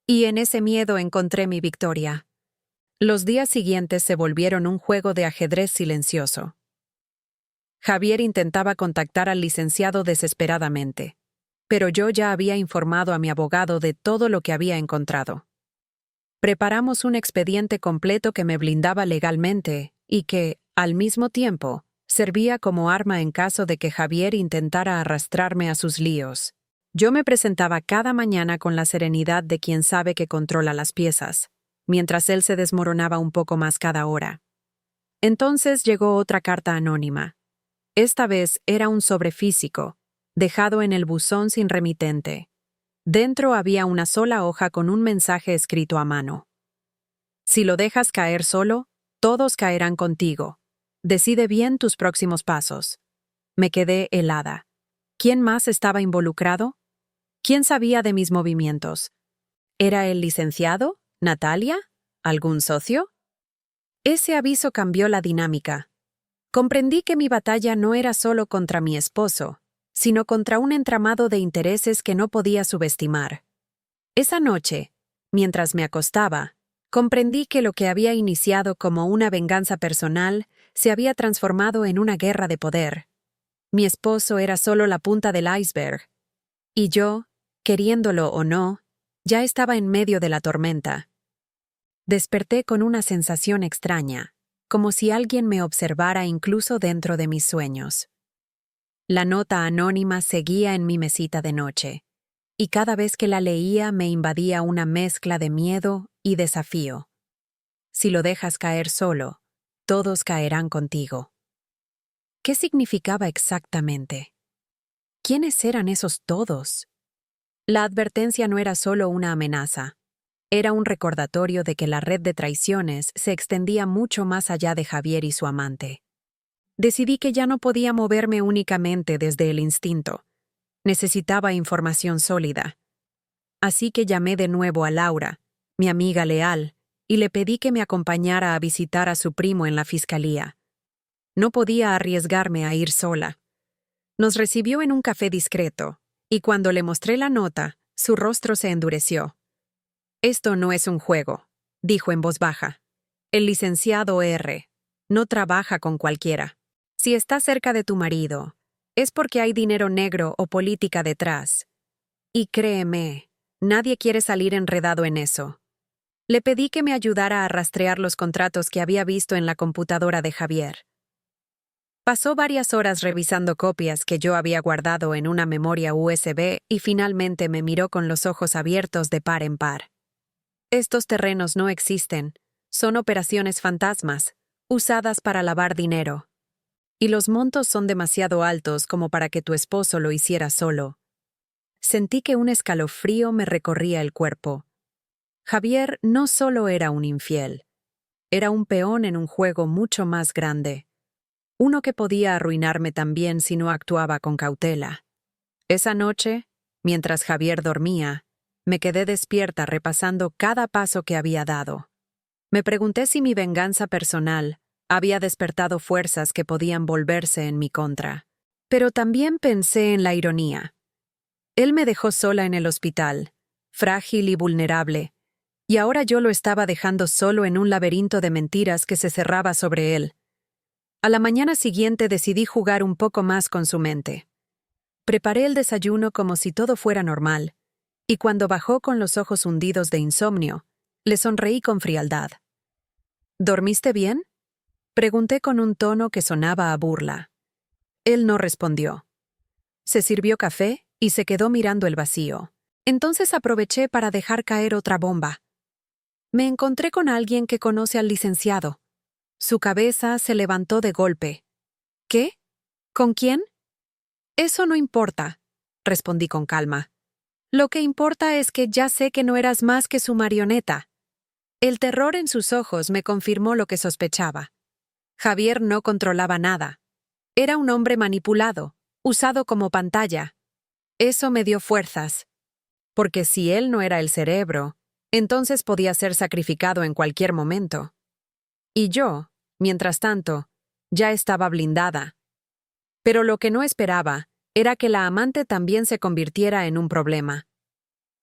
Y en ese miedo encontré mi victoria. Los días siguientes se volvieron un juego de ajedrez silencioso. Javier intentaba contactar al licenciado desesperadamente, pero yo ya había informado a mi abogado de todo lo que había encontrado. Preparamos un expediente completo que me blindaba legalmente y que, al mismo tiempo, servía como arma en caso de que Javier intentara arrastrarme a sus líos. Yo me presentaba cada mañana con la serenidad de quien sabe que controla las piezas, mientras él se desmoronaba un poco más cada hora. Entonces llegó otra carta anónima. Esta vez era un sobre físico, dejado en el buzón sin remitente. Dentro había una sola hoja con un mensaje escrito a mano. Si lo dejas caer solo, todos caerán contigo. Decide bien tus próximos pasos. Me quedé helada. ¿Quién más estaba involucrado? ¿Quién sabía de mis movimientos? ¿Era el licenciado? ¿Natalia? ¿Algún socio? Ese aviso cambió la dinámica. Comprendí que mi batalla no era solo contra mi esposo, sino contra un entramado de intereses que no podía subestimar. Esa noche, mientras me acostaba, comprendí que lo que había iniciado como una venganza personal se había transformado en una guerra de poder. Mi esposo era solo la punta del iceberg, y yo, queriéndolo o no, ya estaba en medio de la tormenta. Desperté con una sensación extraña. como si alguien me observara incluso dentro de mis sueños. La nota anónima seguía en mi mesita de noche, y cada vez que la leía me invadía una mezcla de miedo y desafío. Si lo dejas caer solo, todos caerán contigo. ¿Qué significaba exactamente? ¿Quiénes eran esos todos? La advertencia no era solo una amenaza. Era un recordatorio de que la red de traiciones se extendía mucho más allá de Javier y su amante. Decidí que ya no podía moverme únicamente desde el instinto. Necesitaba información sólida. Así que llamé de nuevo a Laura, mi amiga leal, y le pedí que me acompañara a visitar a su primo en la fiscalía. No podía arriesgarme a ir sola. Nos recibió en un café discreto, y cuando le mostré la nota, su rostro se endureció. «Esto no es un juego», dijo en voz baja. «El licenciado R. no trabaja con cualquiera. Si está cerca de tu marido, es porque hay dinero negro o política detrás. Y créeme, nadie quiere salir enredado en eso». Le pedí que me ayudara a rastrear los contratos que había visto en la computadora de Javier. Pasó varias horas revisando copias que yo había guardado en una memoria USB y finalmente me miró con los ojos abiertos de par en par. «Estos terrenos no existen. Son operaciones fantasmas, usadas para lavar dinero. Y los montos son demasiado altos como para que tu esposo lo hiciera solo». Sentí que un escalofrío me recorría el cuerpo. Javier no solo era un infiel, era un peón en un juego mucho más grande, uno que podía arruinarme también si no actuaba con cautela. Esa noche, mientras Javier dormía, me quedé despierta repasando cada paso que había dado. Me pregunté si mi venganza personal había despertado fuerzas que podían volverse en mi contra. Pero también pensé en la ironía. Él me dejó sola en el hospital, frágil y vulnerable, y ahora yo lo estaba dejando solo en un laberinto de mentiras que se cerraba sobre él. A la mañana siguiente decidí jugar un poco más con su mente. Preparé el desayuno como si todo fuera normal, y cuando bajó con los ojos hundidos de insomnio, le sonreí con frialdad. «¿Dormiste bien?», pregunté con un tono que sonaba a burla. Él no respondió. Se sirvió café y se quedó mirando el vacío. Entonces aproveché para dejar caer otra bomba. Me encontré con alguien que conoce al licenciado. Su cabeza se levantó de golpe. «¿Qué? ¿Con quién?». «Eso no importa», respondí con calma. «Lo que importa es que ya sé que no eras más que su marioneta». El terror en sus ojos me confirmó lo que sospechaba. Javier no controlaba nada. Era un hombre manipulado, usado como pantalla. Eso me dio fuerzas. Porque si él no era el cerebro, entonces podía ser sacrificado en cualquier momento. Y yo, mientras tanto, ya estaba blindada. Pero lo que no esperaba era que la amante también se convirtiera en un problema.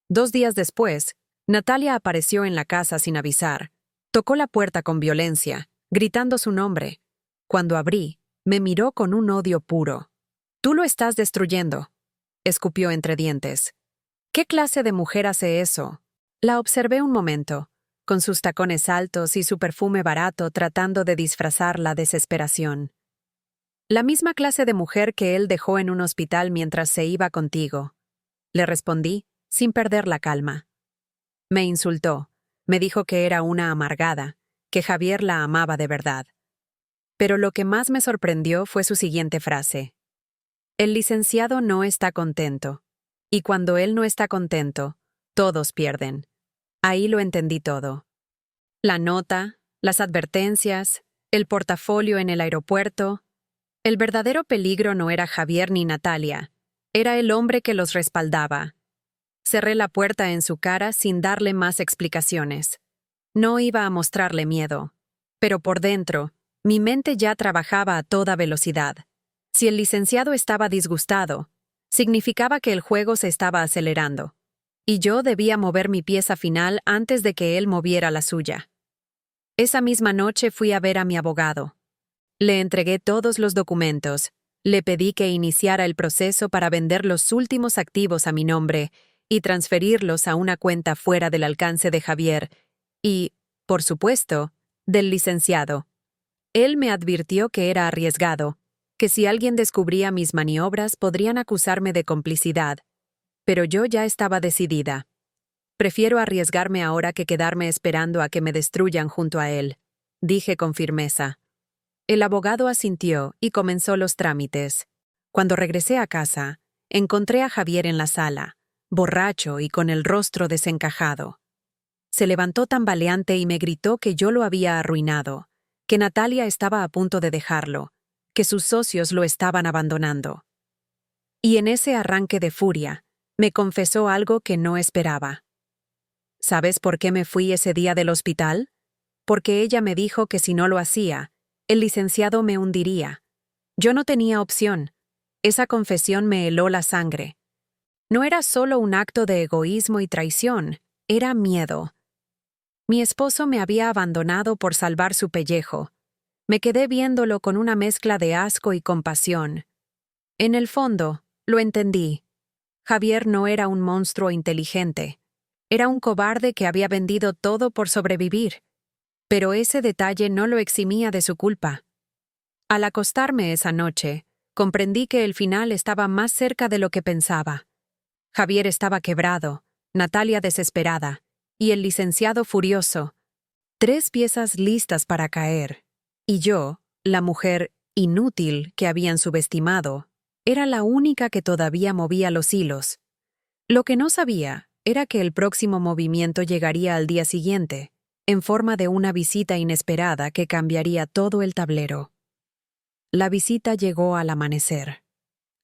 2 días después, Natalia apareció en la casa sin avisar. Tocó la puerta con violencia, gritando su nombre. Cuando abrí, me miró con un odio puro. «Tú lo estás destruyendo», escupió entre dientes. «¿Qué clase de mujer hace eso?». La observé un momento, con sus tacones altos y su perfume barato tratando de disfrazar la desesperación. «La misma clase de mujer que él dejó en un hospital mientras se iba contigo», le respondí, sin perder la calma. Me insultó, me dijo que era una amargada, que Javier la amaba de verdad. Pero lo que más me sorprendió fue su siguiente frase. «El licenciado no está contento, y cuando él no está contento, todos pierden». Ahí lo entendí todo. La nota, las advertencias, el portafolio en el aeropuerto. El verdadero peligro no era Javier ni Natalia, era el hombre que los respaldaba. Cerré la puerta en su cara sin darle más explicaciones. No iba a mostrarle miedo. Pero por dentro, mi mente ya trabajaba a toda velocidad. Si el licenciado estaba disgustado, significaba que el juego se estaba acelerando. Y yo debía mover mi pieza final antes de que él moviera la suya. Esa misma noche fui a ver a mi abogado. Le entregué todos los documentos, le pedí que iniciara el proceso para vender los últimos activos a mi nombre y transferirlos a una cuenta fuera del alcance de Javier y, por supuesto, del licenciado. Él me advirtió que era arriesgado, que si alguien descubría mis maniobras podrían acusarme de complicidad, pero yo ya estaba decidida. Prefiero arriesgarme ahora que quedarme esperando a que me destruyan junto a él, dije con firmeza. El abogado asintió y comenzó los trámites. Cuando regresé a casa, encontré a Javier en la sala, borracho y con el rostro desencajado. Se levantó tambaleante y me gritó que yo lo había arruinado, que Natalia estaba a punto de dejarlo, que sus socios lo estaban abandonando. Y en ese arranque de furia, me confesó algo que no esperaba. ¿Sabes por qué me fui ese día del hospital? Porque ella me dijo que si no lo hacía, el licenciado me hundiría. Yo no tenía opción. Esa confesión me heló la sangre. No era solo un acto de egoísmo y traición, era miedo. Mi esposo me había abandonado por salvar su pellejo. Me quedé viéndolo con una mezcla de asco y compasión. En el fondo, lo entendí. Javier no era un monstruo inteligente. Era un cobarde que había vendido todo por sobrevivir. Pero ese detalle no lo eximía de su culpa. Al acostarme esa noche, comprendí que el final estaba más cerca de lo que pensaba. Javier estaba quebrado, Natalia desesperada, y el licenciado furioso. 3 piezas listas para caer. Y yo, la mujer inútil que habían subestimado, era la única que todavía movía los hilos. Lo que no sabía era que el próximo movimiento llegaría al día siguiente, en forma de una visita inesperada que cambiaría todo el tablero. La visita llegó al amanecer.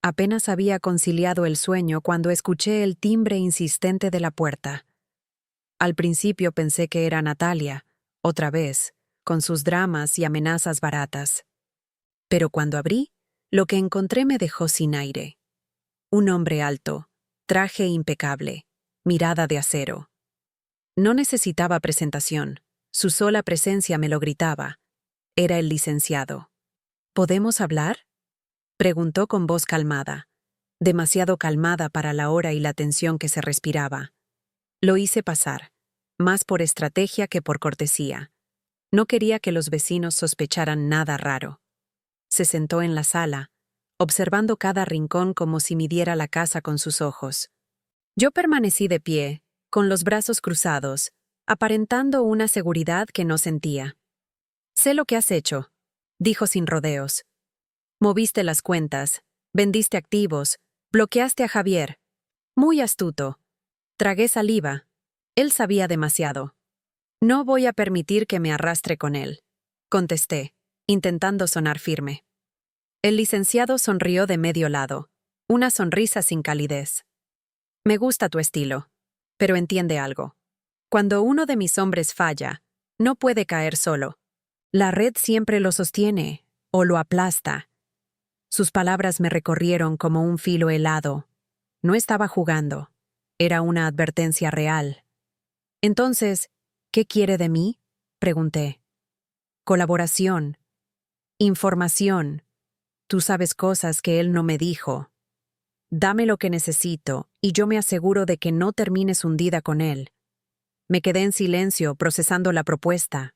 Apenas había conciliado el sueño cuando escuché el timbre insistente de la puerta. Al principio pensé que era Natalia, otra vez, con sus dramas y amenazas baratas. Pero cuando abrí, lo que encontré me dejó sin aire. Un hombre alto, traje impecable, mirada de acero. No necesitaba presentación, su sola presencia me lo gritaba. Era el licenciado. ¿Podemos hablar?, preguntó con voz calmada, demasiado calmada para la hora y la tensión que se respiraba. Lo hice pasar, más por estrategia que por cortesía. No quería que los vecinos sospecharan nada raro. Se sentó en la sala, observando cada rincón como si midiera la casa con sus ojos. Yo permanecí de pie, con los brazos cruzados, aparentando una seguridad que no sentía. «Sé lo que has hecho», dijo sin rodeos. «Moviste las cuentas, vendiste activos, bloqueaste a Javier. Muy astuto». Tragué saliva. Él sabía demasiado. «No voy a permitir que me arrastre con él», contesté, intentando sonar firme. El licenciado sonrió de medio lado, una sonrisa sin calidez. «Me gusta tu estilo, pero entiende algo. Cuando uno de mis hombres falla, no puede caer solo. La red siempre lo sostiene, o lo aplasta». Sus palabras me recorrieron como un filo helado. No estaba jugando. Era una advertencia real. «Entonces, ¿qué quiere de mí?», pregunté. «Colaboración. Información. Tú sabes cosas que él no me dijo. Dame lo que necesito y yo me aseguro de que no termines hundida con él». Me quedé en silencio procesando la propuesta.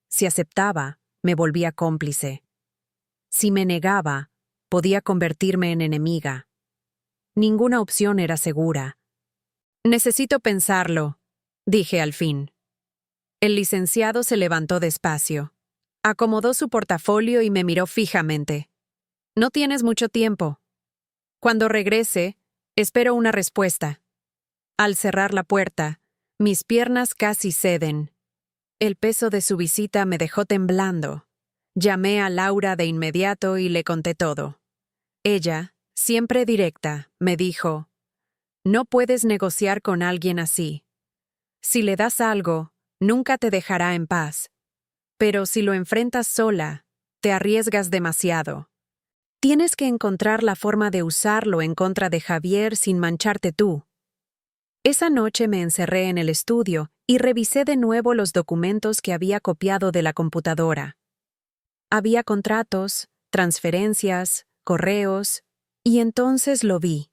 Si aceptaba, me volvía cómplice. Si me negaba, podía convertirme en enemiga. Ninguna opción era segura. «Necesito pensarlo», dije al fin. El licenciado se levantó despacio. Acomodó su portafolio y me miró fijamente. «No tienes mucho tiempo. Cuando regrese, espero una respuesta». Al cerrar la puerta, mis piernas casi ceden. El peso de su visita me dejó temblando. Llamé a Laura de inmediato y le conté todo. Ella, siempre directa, me dijo: «No puedes negociar con alguien así. Si le das algo, nunca te dejará en paz. Pero si lo enfrentas sola, te arriesgas demasiado. Tienes que encontrar la forma de usarlo en contra de Javier sin mancharte tú». Esa noche me encerré en el estudio y revisé de nuevo los documentos que había copiado de la computadora. Había contratos, transferencias, correos, y entonces lo vi.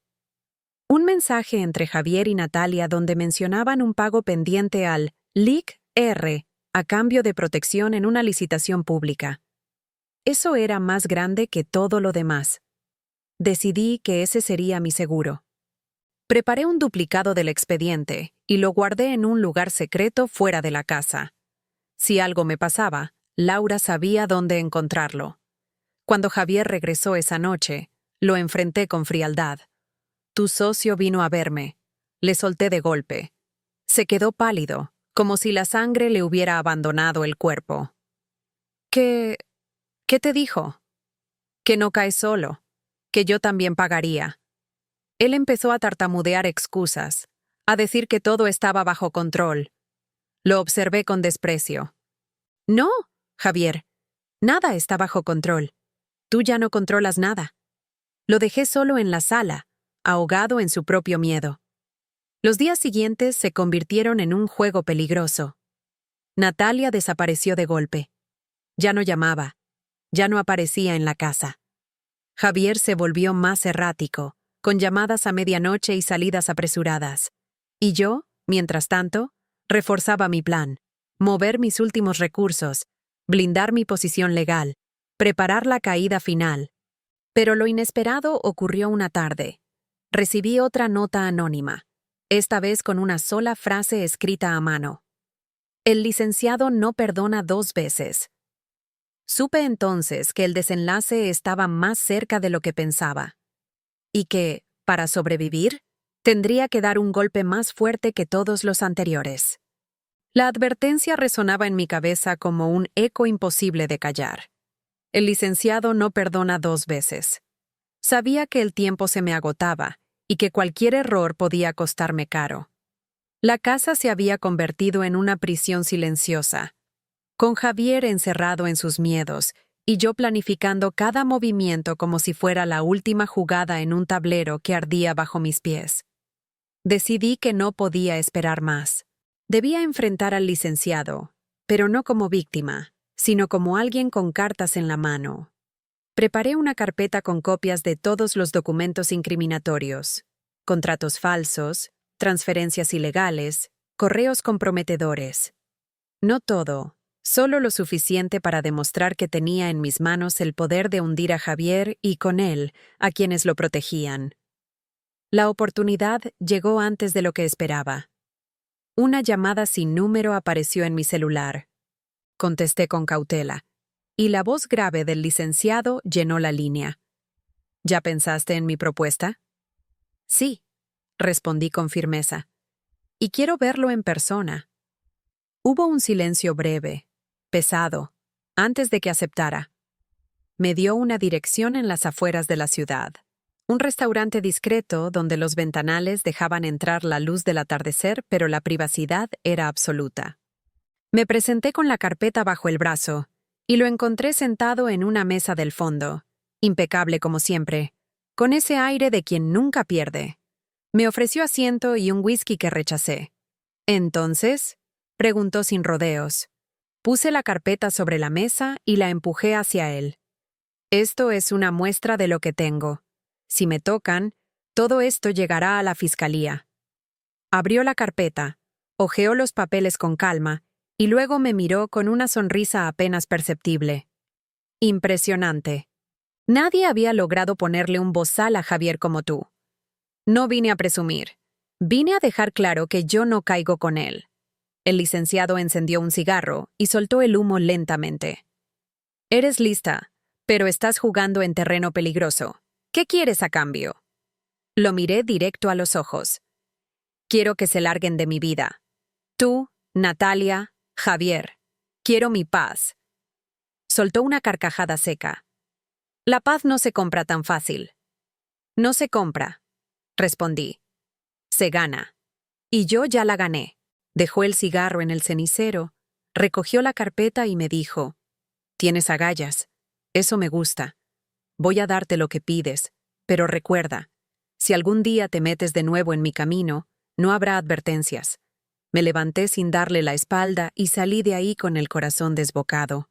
Un mensaje entre Javier y Natalia donde mencionaban un pago pendiente al LIC-R a cambio de protección en una licitación pública. Eso era más grande que todo lo demás. Decidí que ese sería mi seguro. Preparé un duplicado del expediente y lo guardé en un lugar secreto fuera de la casa. Si algo me pasaba, Laura sabía dónde encontrarlo. Cuando Javier regresó esa noche, lo enfrenté con frialdad. Tu socio vino a verme. Le solté de golpe. Se quedó pálido, como si la sangre le hubiera abandonado el cuerpo. ¿Qué te dijo? Que no caes solo, que yo también pagaría. Él empezó a tartamudear excusas, a decir que todo estaba bajo control. Lo observé con desprecio. No, Javier, nada está bajo control. Tú ya no controlas nada. Lo dejé solo en la sala, ahogado en su propio miedo. Los días siguientes se convirtieron en un juego peligroso. Natalia desapareció de golpe. Ya no llamaba, ya no aparecía en la casa. Javier se volvió más errático, con llamadas a medianoche y salidas apresuradas. Y yo, mientras tanto, reforzaba mi plan, mover mis últimos recursos, blindar mi posición legal, preparar la caída final. Pero lo inesperado ocurrió una tarde. Recibí otra nota anónima, esta vez con una sola frase escrita a mano. El licenciado no perdona 2 veces. Supe entonces que el desenlace estaba más cerca de lo que pensaba, y que, para sobrevivir, tendría que dar un golpe más fuerte que todos los anteriores. La advertencia resonaba en mi cabeza como un eco imposible de callar. El licenciado no perdona 2 veces. Sabía que el tiempo se me agotaba y que cualquier error podía costarme caro. La casa se había convertido en una prisión silenciosa, con Javier encerrado en sus miedos y yo planificando cada movimiento como si fuera la última jugada en un tablero que ardía bajo mis pies. Decidí que no podía esperar más. Debía enfrentar al licenciado, pero no como víctima, sino como alguien con cartas en la mano. Preparé una carpeta con copias de todos los documentos incriminatorios, contratos falsos, transferencias ilegales, correos comprometedores. No todo, solo lo suficiente para demostrar que tenía en mis manos el poder de hundir a Javier y con él a quienes lo protegían. La oportunidad llegó antes de lo que esperaba. Una llamada sin número apareció en mi celular. Contesté con cautela, y la voz grave del licenciado llenó la línea. ¿Ya pensaste en mi propuesta? Sí, respondí con firmeza. Y quiero verlo en persona. Hubo un silencio breve, pesado, antes de que aceptara. Me dio una dirección en las afueras de la ciudad. Un restaurante discreto donde los ventanales dejaban entrar la luz del atardecer, pero la privacidad era absoluta. Me presenté con la carpeta bajo el brazo y lo encontré sentado en una mesa del fondo, impecable como siempre, con ese aire de quien nunca pierde. Me ofreció asiento y un whisky que rechacé. «¿Entonces?», preguntó sin rodeos. Puse la carpeta sobre la mesa y la empujé hacia él. «Esto es una muestra de lo que tengo. Si me tocan, todo esto llegará a la fiscalía». Abrió la carpeta, hojeó los papeles con calma y luego me miró con una sonrisa apenas perceptible. Impresionante. Nadie había logrado ponerle un bozal a Javier como tú. No vine a presumir. Vine a dejar claro que yo no caigo con él. El licenciado encendió un cigarro y soltó el humo lentamente. Eres lista, pero estás jugando en terreno peligroso. ¿Qué quieres a cambio? Lo miré directo a los ojos. Quiero que se larguen de mi vida. Tú, Natalia, Javier. Quiero mi paz. Soltó una carcajada seca. La paz no se compra tan fácil. No se compra, respondí. Se gana. Y yo ya la gané. Dejó el cigarro en el cenicero, recogió la carpeta y me dijo, «Tienes agallas. Eso me gusta. Voy a darte lo que pides, pero recuerda, si algún día te metes de nuevo en mi camino, no habrá advertencias». Me levanté sin darle la espalda y salí de ahí con el corazón desbocado.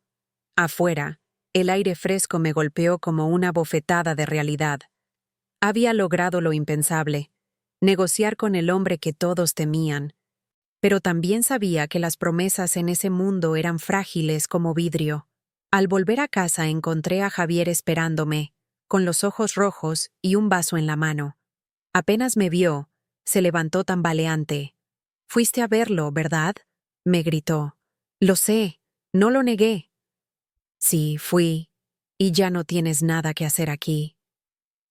Afuera, el aire fresco me golpeó como una bofetada de realidad. Había logrado lo impensable, negociar con el hombre que todos temían. Pero también sabía que las promesas en ese mundo eran frágiles como vidrio. Al volver a casa encontré a Javier esperándome, con los ojos rojos y un vaso en la mano. Apenas me vio, se levantó tambaleante. «Fuiste a verlo, ¿verdad?», me gritó. «Lo sé, no lo negué». «Sí, fui, y ya no tienes nada que hacer aquí».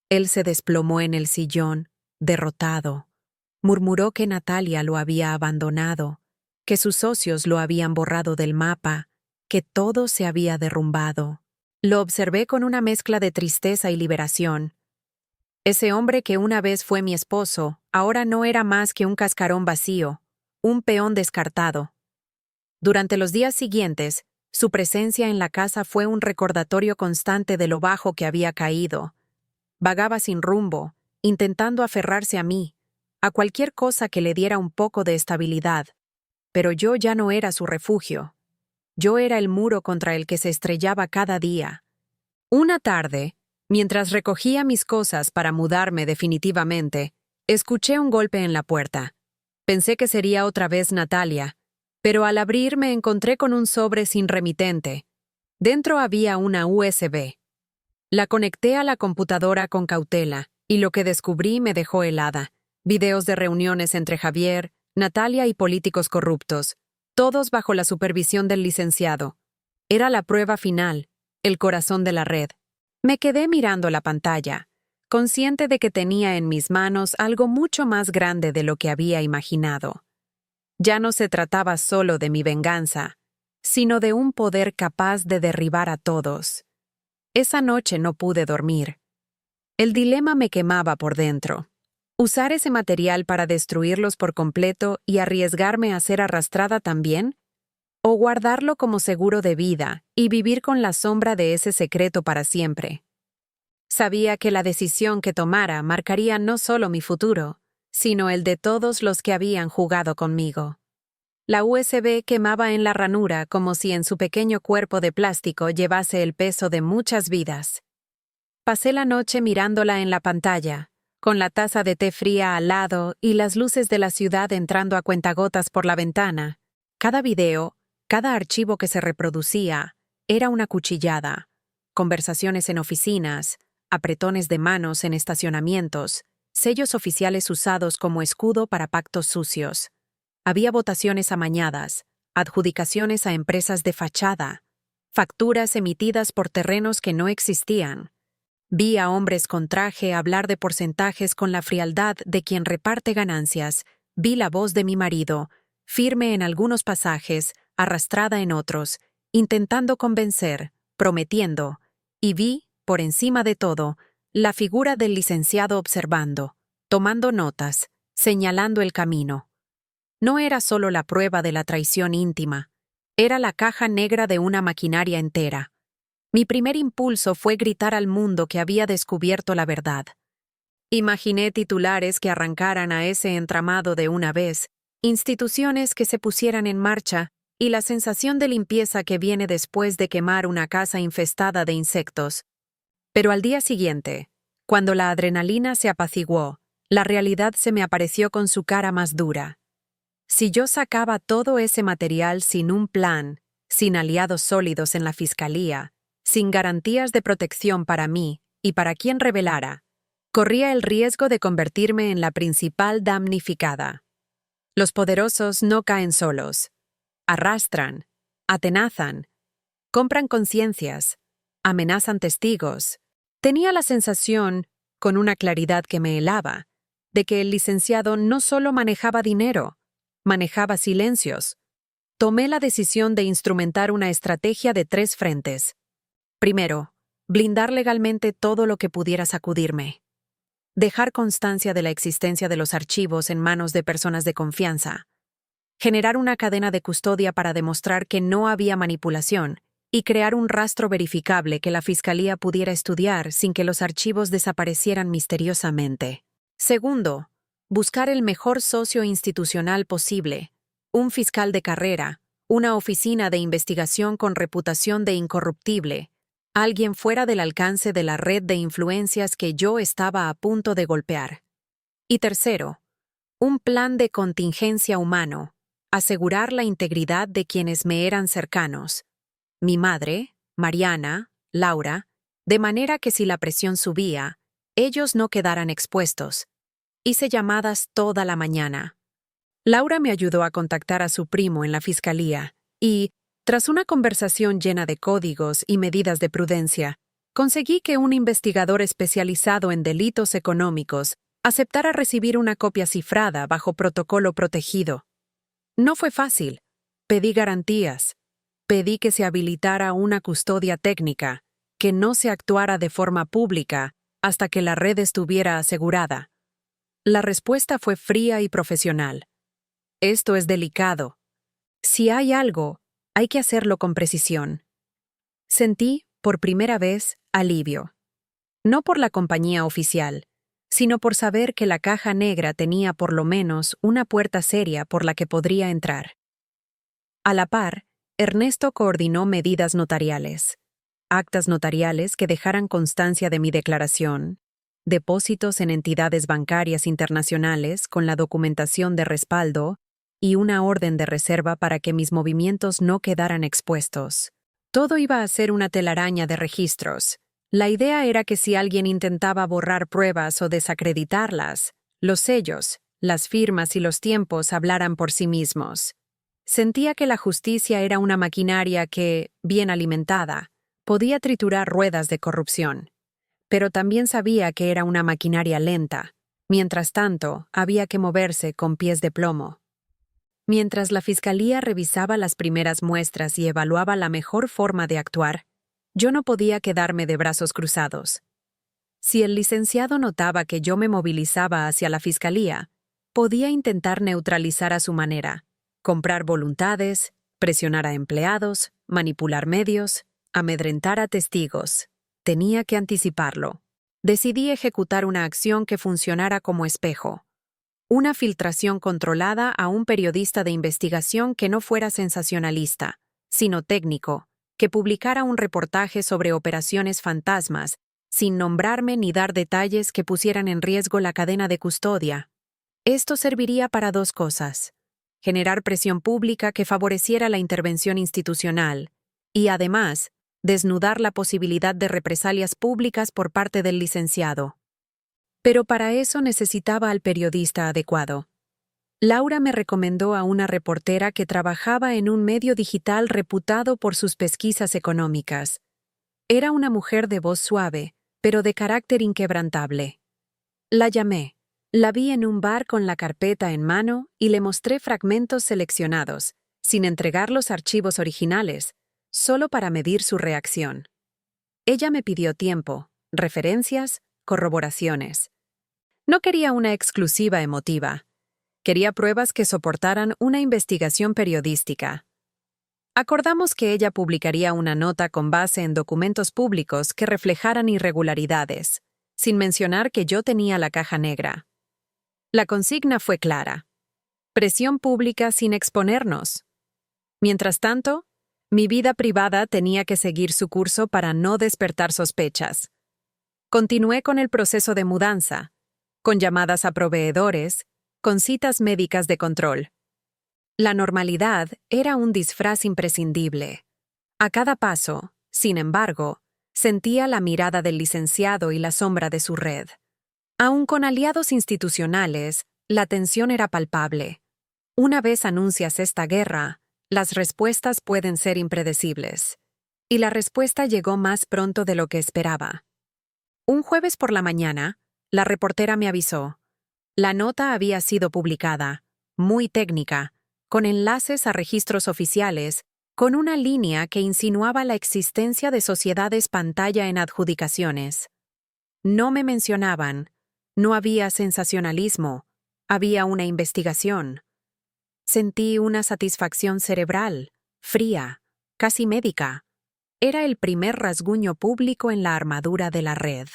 Él se desplomó en el sillón, derrotado. Murmuró que Natalia lo había abandonado, que sus socios lo habían borrado del mapa, que todo se había derrumbado. Lo observé con una mezcla de tristeza y liberación. Ese hombre que una vez fue mi esposo, ahora no era más que un cascarón vacío, un peón descartado. Durante los días siguientes, su presencia en la casa fue un recordatorio constante de lo bajo que había caído. Vagaba sin rumbo, intentando aferrarse a mí, a cualquier cosa que le diera un poco de estabilidad. Pero yo ya no era su refugio. Yo era el muro contra el que se estrellaba cada día. Una tarde, mientras recogía mis cosas para mudarme definitivamente, escuché un golpe en la puerta. Pensé que sería otra vez Natalia, pero al abrir me encontré con un sobre sin remitente. Dentro había una USB. La conecté a la computadora con cautela, y lo que descubrí me dejó helada. Videos de reuniones entre Javier, Natalia y políticos corruptos, todos bajo la supervisión del licenciado. Era la prueba final, el corazón de la red. Me quedé mirando la pantalla, consciente de que tenía en mis manos algo mucho más grande de lo que había imaginado. Ya no se trataba solo de mi venganza, sino de un poder capaz de derribar a todos. Esa noche no pude dormir. El dilema me quemaba por dentro. ¿Usar ese material para destruirlos por completo y arriesgarme a ser arrastrada también? ¿O guardarlo como seguro de vida y vivir con la sombra de ese secreto para siempre? Sabía que la decisión que tomara marcaría no solo mi futuro, sino el de todos los que habían jugado conmigo. La USB quemaba en la ranura como si en su pequeño cuerpo de plástico llevase el peso de muchas vidas. Pasé la noche mirándola en la pantalla, con la taza de té fría al lado y las luces de la ciudad entrando a cuentagotas por la ventana. Cada video, cada archivo que se reproducía, era una cuchillada. Conversaciones en oficinas, apretones de manos en estacionamientos, sellos oficiales usados como escudo para pactos sucios. Había votaciones amañadas, adjudicaciones a empresas de fachada, facturas emitidas por terrenos que no existían. Vi a hombres con traje hablar de porcentajes con la frialdad de quien reparte ganancias. Vi la voz de mi marido, firme en algunos pasajes, arrastrada en otros, intentando convencer, prometiendo, y vi, por encima de todo, la figura del licenciado observando, tomando notas, señalando el camino. No era solo la prueba de la traición íntima, era la caja negra de una maquinaria entera. Mi primer impulso fue gritar al mundo que había descubierto la verdad. Imaginé titulares que arrancaran a ese entramado de una vez, instituciones que se pusieran en marcha y la sensación de limpieza que viene después de quemar una casa infestada de insectos. Pero al día siguiente, cuando la adrenalina se apaciguó, la realidad se me apareció con su cara más dura. Si yo sacaba todo ese material sin un plan, sin aliados sólidos en la fiscalía, sin garantías de protección para mí y para quien revelara, corría el riesgo de convertirme en la principal damnificada. Los poderosos no caen solos. Arrastran, atenazan, compran conciencias, amenazan testigos. Tenía la sensación, con una claridad que me helaba, de que el licenciado no solo manejaba dinero, manejaba silencios. Tomé la decisión de instrumentar una estrategia de 3 frentes. Primero, blindar legalmente todo lo que pudiera sacudirme. Dejar constancia de la existencia de los archivos en manos de personas de confianza. Generar una cadena de custodia para demostrar que no había manipulación y crear un rastro verificable que la fiscalía pudiera estudiar sin que los archivos desaparecieran misteriosamente. Segundo, buscar el mejor socio institucional posible, un fiscal de carrera, una oficina de investigación con reputación de incorruptible, alguien fuera del alcance de la red de influencias que yo estaba a punto de golpear. Y tercero, un plan de contingencia humano, asegurar la integridad de quienes me eran cercanos. Mi madre, Mariana, Laura, de manera que si la presión subía, ellos no quedaran expuestos. Hice llamadas toda la mañana. Laura me ayudó a contactar a su primo en la fiscalía y, tras una conversación llena de códigos y medidas de prudencia, conseguí que un investigador especializado en delitos económicos aceptara recibir una copia cifrada bajo protocolo protegido. No fue fácil. Pedí garantías. Pedí que se habilitara una custodia técnica, que no se actuara de forma pública hasta que la red estuviera asegurada. La respuesta fue fría y profesional. Esto es delicado. Si hay algo, hay que hacerlo con precisión. Sentí, por primera vez, alivio. No por la compañía oficial, sino por saber que la caja negra tenía por lo menos una puerta seria por la que podría entrar. A la par, Ernesto coordinó medidas notariales, actas notariales que dejaran constancia de mi declaración, depósitos en entidades bancarias internacionales con la documentación de respaldo y una orden de reserva para que mis movimientos no quedaran expuestos. Todo iba a ser una telaraña de registros. La idea era que si alguien intentaba borrar pruebas o desacreditarlas, los sellos, las firmas y los tiempos hablaran por sí mismos. Sentía que la justicia era una maquinaria que, bien alimentada, podía triturar ruedas de corrupción. Pero también sabía que era una maquinaria lenta. Mientras tanto, había que moverse con pies de plomo. Mientras la fiscalía revisaba las primeras muestras y evaluaba la mejor forma de actuar, yo no podía quedarme de brazos cruzados. Si el licenciado notaba que yo me movilizaba hacia la fiscalía, podía intentar neutralizar a su manera, comprar voluntades, presionar a empleados, manipular medios, amedrentar a testigos. Tenía que anticiparlo. Decidí ejecutar una acción que funcionara como espejo. Una filtración controlada a un periodista de investigación que no fuera sensacionalista, sino técnico, que publicara un reportaje sobre operaciones fantasmas, sin nombrarme ni dar detalles que pusieran en riesgo la cadena de custodia. Esto serviría para dos cosas: generar presión pública que favoreciera la intervención institucional y, además, desnudar la posibilidad de represalias públicas por parte del licenciado. Pero para eso necesitaba al periodista adecuado. Laura me recomendó a una reportera que trabajaba en un medio digital reputado por sus pesquisas económicas. Era una mujer de voz suave, pero de carácter inquebrantable. La llamé. La vi en un bar con la carpeta en mano y le mostré fragmentos seleccionados, sin entregar los archivos originales, solo para medir su reacción. Ella me pidió tiempo, referencias, corroboraciones. No quería una exclusiva emotiva. Quería pruebas que soportaran una investigación periodística. Acordamos que ella publicaría una nota con base en documentos públicos que reflejaran irregularidades, sin mencionar que yo tenía la caja negra. La consigna fue clara: presión pública sin exponernos. Mientras tanto, mi vida privada tenía que seguir su curso para no despertar sospechas. Continué con el proceso de mudanza, con llamadas a proveedores, con citas médicas de control. La normalidad era un disfraz imprescindible. A cada paso, sin embargo, sentía la mirada del licenciado y la sombra de su red. Aun con aliados institucionales, la tensión era palpable. Una vez anuncias esta guerra, las respuestas pueden ser impredecibles. Y la respuesta llegó más pronto de lo que esperaba. Un jueves por la mañana, la reportera me avisó. La nota había sido publicada, muy técnica, con enlaces a registros oficiales, con una línea que insinuaba la existencia de sociedades pantalla en adjudicaciones. No me mencionaban, no había sensacionalismo, había una investigación. Sentí una satisfacción cerebral, fría, casi médica. Era el primer rasguño público en la armadura de la red.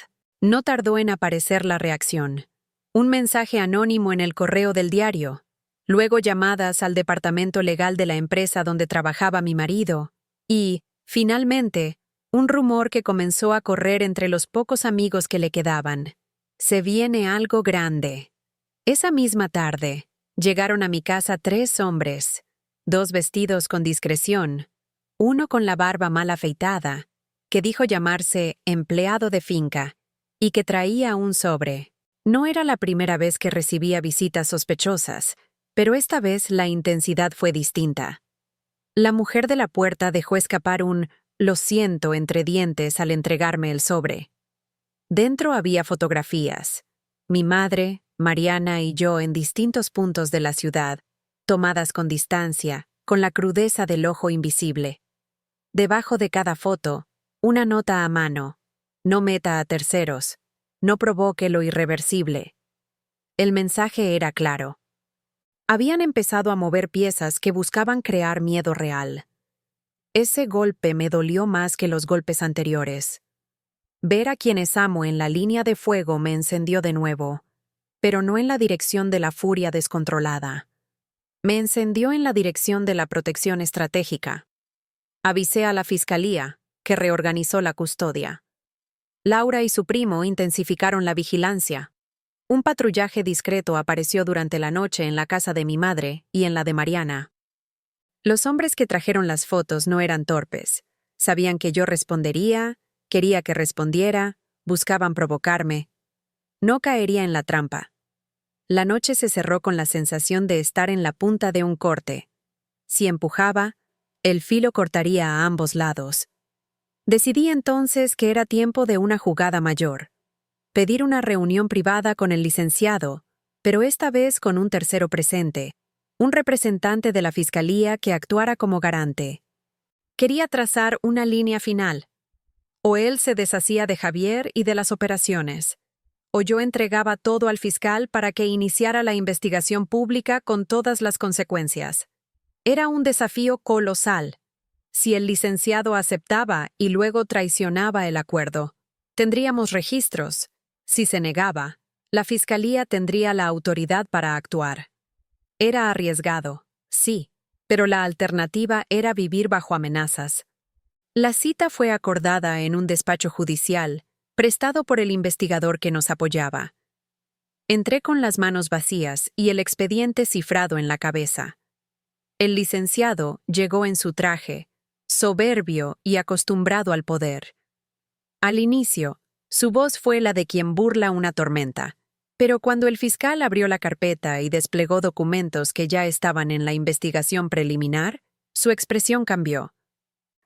No tardó en aparecer la reacción. Un mensaje anónimo en el correo del diario, luego llamadas al departamento legal de la empresa donde trabajaba mi marido, y, finalmente, un rumor que comenzó a correr entre los pocos amigos que le quedaban. Se viene algo grande. Esa misma tarde, llegaron a mi casa 3 hombres, 2 vestidos con discreción, uno con la barba mal afeitada que dijo llamarse empleado de finca y que traía un sobre. No era la primera vez que recibía visitas sospechosas, pero esta vez la intensidad fue distinta. La mujer de la puerta dejó escapar un «lo siento» entre dientes al entregarme el sobre. Dentro había fotografías. Mi madre, Mariana y yo en distintos puntos de la ciudad, tomadas con distancia, con la crudeza del ojo invisible. Debajo de cada foto, una nota a mano: no meta a terceros, no provoque lo irreversible. El mensaje era claro. Habían empezado a mover piezas que buscaban crear miedo real. Ese golpe me dolió más que los golpes anteriores. Ver a quienes amo en la línea de fuego me encendió de nuevo, pero no en la dirección de la furia descontrolada. Me encendió en la dirección de la protección estratégica. Avisé a la fiscalía, que reorganizó la custodia. Laura y su primo intensificaron la vigilancia. Un patrullaje discreto apareció durante la noche en la casa de mi madre y en la de Mariana. Los hombres que trajeron las fotos no eran torpes. Sabían que yo respondería, quería que respondiera, buscaban provocarme. No caería en la trampa. La noche se cerró con la sensación de estar en la punta de un corte. Si empujaba, el filo cortaría a ambos lados. Decidí entonces que era tiempo de una jugada mayor. Pedir una reunión privada con el licenciado, pero esta vez con un tercero presente, un representante de la fiscalía que actuara como garante. Quería trazar una línea final. O él se deshacía de Javier y de las operaciones, o yo entregaba todo al fiscal para que iniciara la investigación pública con todas las consecuencias. Era un desafío colosal. Si el licenciado aceptaba y luego traicionaba el acuerdo, tendríamos registros. Si se negaba, la fiscalía tendría la autoridad para actuar. Era arriesgado, sí, pero la alternativa era vivir bajo amenazas. La cita fue acordada en un despacho judicial, prestado por el investigador que nos apoyaba. Entré con las manos vacías y el expediente cifrado en la cabeza. El licenciado llegó en su traje, soberbio y acostumbrado al poder. Al inicio, su voz fue la de quien burla una tormenta, pero cuando el fiscal abrió la carpeta y desplegó documentos que ya estaban en la investigación preliminar, su expresión cambió.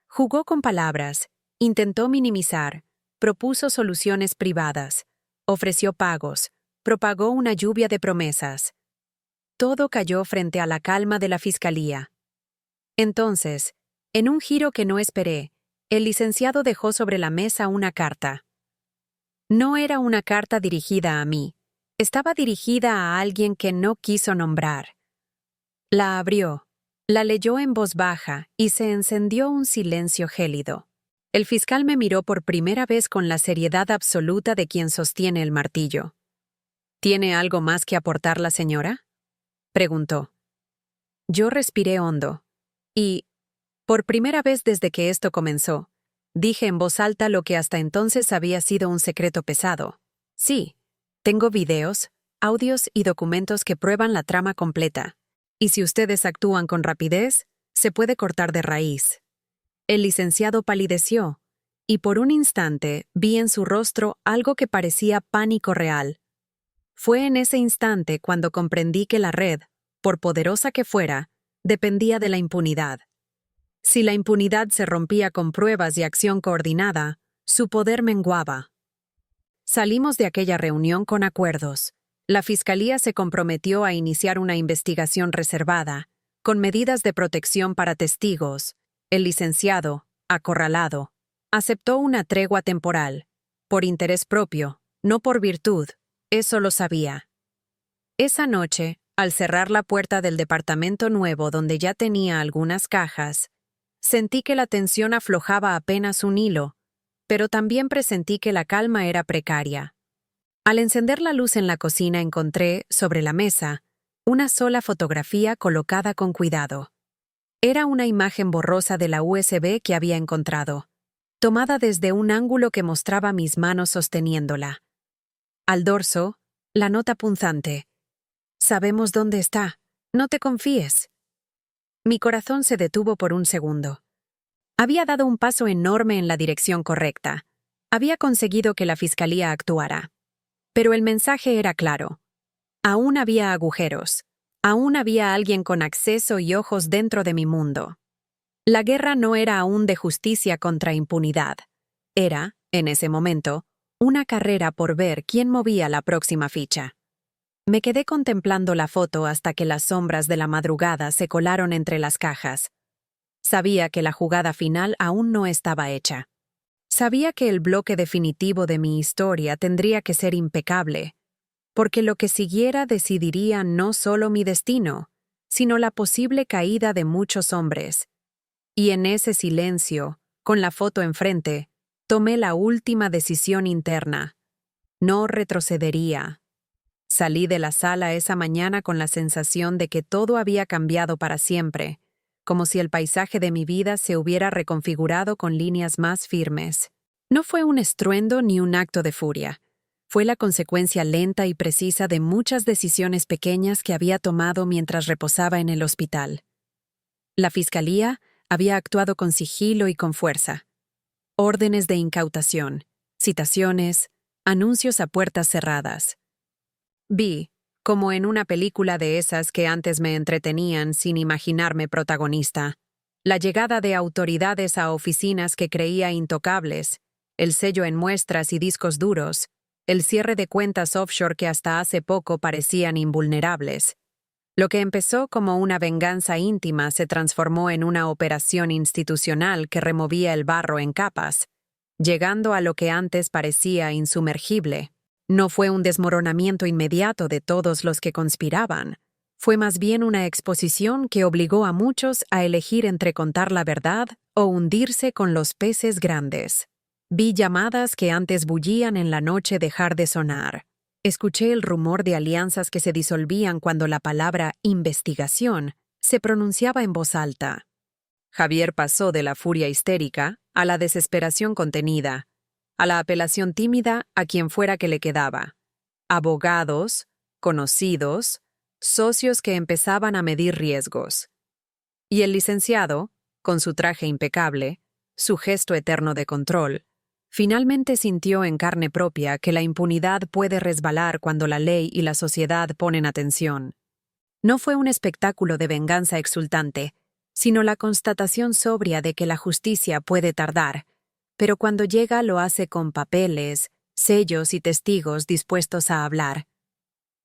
Jugó con palabras, intentó minimizar, propuso soluciones privadas, ofreció pagos, propagó una lluvia de promesas. Todo cayó frente a la calma de la fiscalía. Entonces, en un giro que no esperé, el licenciado dejó sobre la mesa una carta. No era una carta dirigida a mí, estaba dirigida a alguien que no quiso nombrar. La abrió, la leyó en voz baja y se encendió un silencio gélido. El fiscal me miró por primera vez con la seriedad absoluta de quien sostiene el martillo. ¿Tiene algo más que aportar la señora?, preguntó. Yo respiré hondo y, por primera vez desde que esto comenzó, dije en voz alta lo que hasta entonces había sido un secreto pesado. Sí, tengo videos, audios y documentos que prueban la trama completa. Y si ustedes actúan con rapidez, se puede cortar de raíz. El licenciado palideció, y por un instante vi en su rostro algo que parecía pánico real. Fue en ese instante cuando comprendí que la red, por poderosa que fuera, dependía de la impunidad. Si la impunidad se rompía con pruebas y acción coordinada, su poder menguaba. Salimos de aquella reunión con acuerdos. La fiscalía se comprometió a iniciar una investigación reservada, con medidas de protección para testigos. El licenciado, acorralado, aceptó una tregua temporal, por interés propio, no por virtud, eso lo sabía. Esa noche, al cerrar la puerta del departamento nuevo donde ya tenía algunas cajas, sentí que la tensión aflojaba apenas un hilo, pero también presentí que la calma era precaria. Al encender la luz en la cocina encontré, sobre la mesa, una sola fotografía colocada con cuidado. Era una imagen borrosa de la USB que había encontrado, tomada desde un ángulo que mostraba mis manos sosteniéndola. Al dorso, la nota punzante: «Sabemos dónde está, no te confíes». Mi corazón se detuvo por un segundo. Había dado un paso enorme en la dirección correcta. Había conseguido que la fiscalía actuara. Pero el mensaje era claro. Aún había agujeros. Aún había alguien con acceso y ojos dentro de mi mundo. La guerra no era aún de justicia contra impunidad. Era, en ese momento, una carrera por ver quién movía la próxima ficha. Me quedé contemplando la foto hasta que las sombras de la madrugada se colaron entre las cajas. Sabía que la jugada final aún no estaba hecha. Sabía que el bloque definitivo de mi historia tendría que ser impecable, porque lo que siguiera decidiría no solo mi destino, sino la posible caída de muchos hombres. Y en ese silencio, con la foto enfrente, tomé la última decisión interna. No retrocedería. Salí de la sala esa mañana con la sensación de que todo había cambiado para siempre, como si el paisaje de mi vida se hubiera reconfigurado con líneas más firmes. No fue un estruendo ni un acto de furia. Fue la consecuencia lenta y precisa de muchas decisiones pequeñas que había tomado mientras reposaba en el hospital. La fiscalía había actuado con sigilo y con fuerza. Órdenes de incautación, citaciones, anuncios a puertas cerradas. Vi, como en una película de esas que antes me entretenían sin imaginarme protagonista, la llegada de autoridades a oficinas que creía intocables, el sello en muestras y discos duros, el cierre de cuentas offshore que hasta hace poco parecían invulnerables. Lo que empezó como una venganza íntima se transformó en una operación institucional que removía el barro en capas, llegando a lo que antes parecía insumergible. No fue un desmoronamiento inmediato de todos los que conspiraban. Fue más bien una exposición que obligó a muchos a elegir entre contar la verdad o hundirse con los peces grandes. Vi llamadas que antes bullían en la noche dejar de sonar. Escuché el rumor de alianzas que se disolvían cuando la palabra investigación se pronunciaba en voz alta. Javier pasó de la furia histérica a la desesperación contenida, a la apelación tímida a quien fuera que le quedaba. Abogados, conocidos, socios que empezaban a medir riesgos. Y el licenciado, con su traje impecable, su gesto eterno de control, finalmente sintió en carne propia que la impunidad puede resbalar cuando la ley y la sociedad ponen atención. No fue un espectáculo de venganza exultante, sino la constatación sobria de que la justicia puede tardar, pero cuando llega lo hace con papeles, sellos y testigos dispuestos a hablar.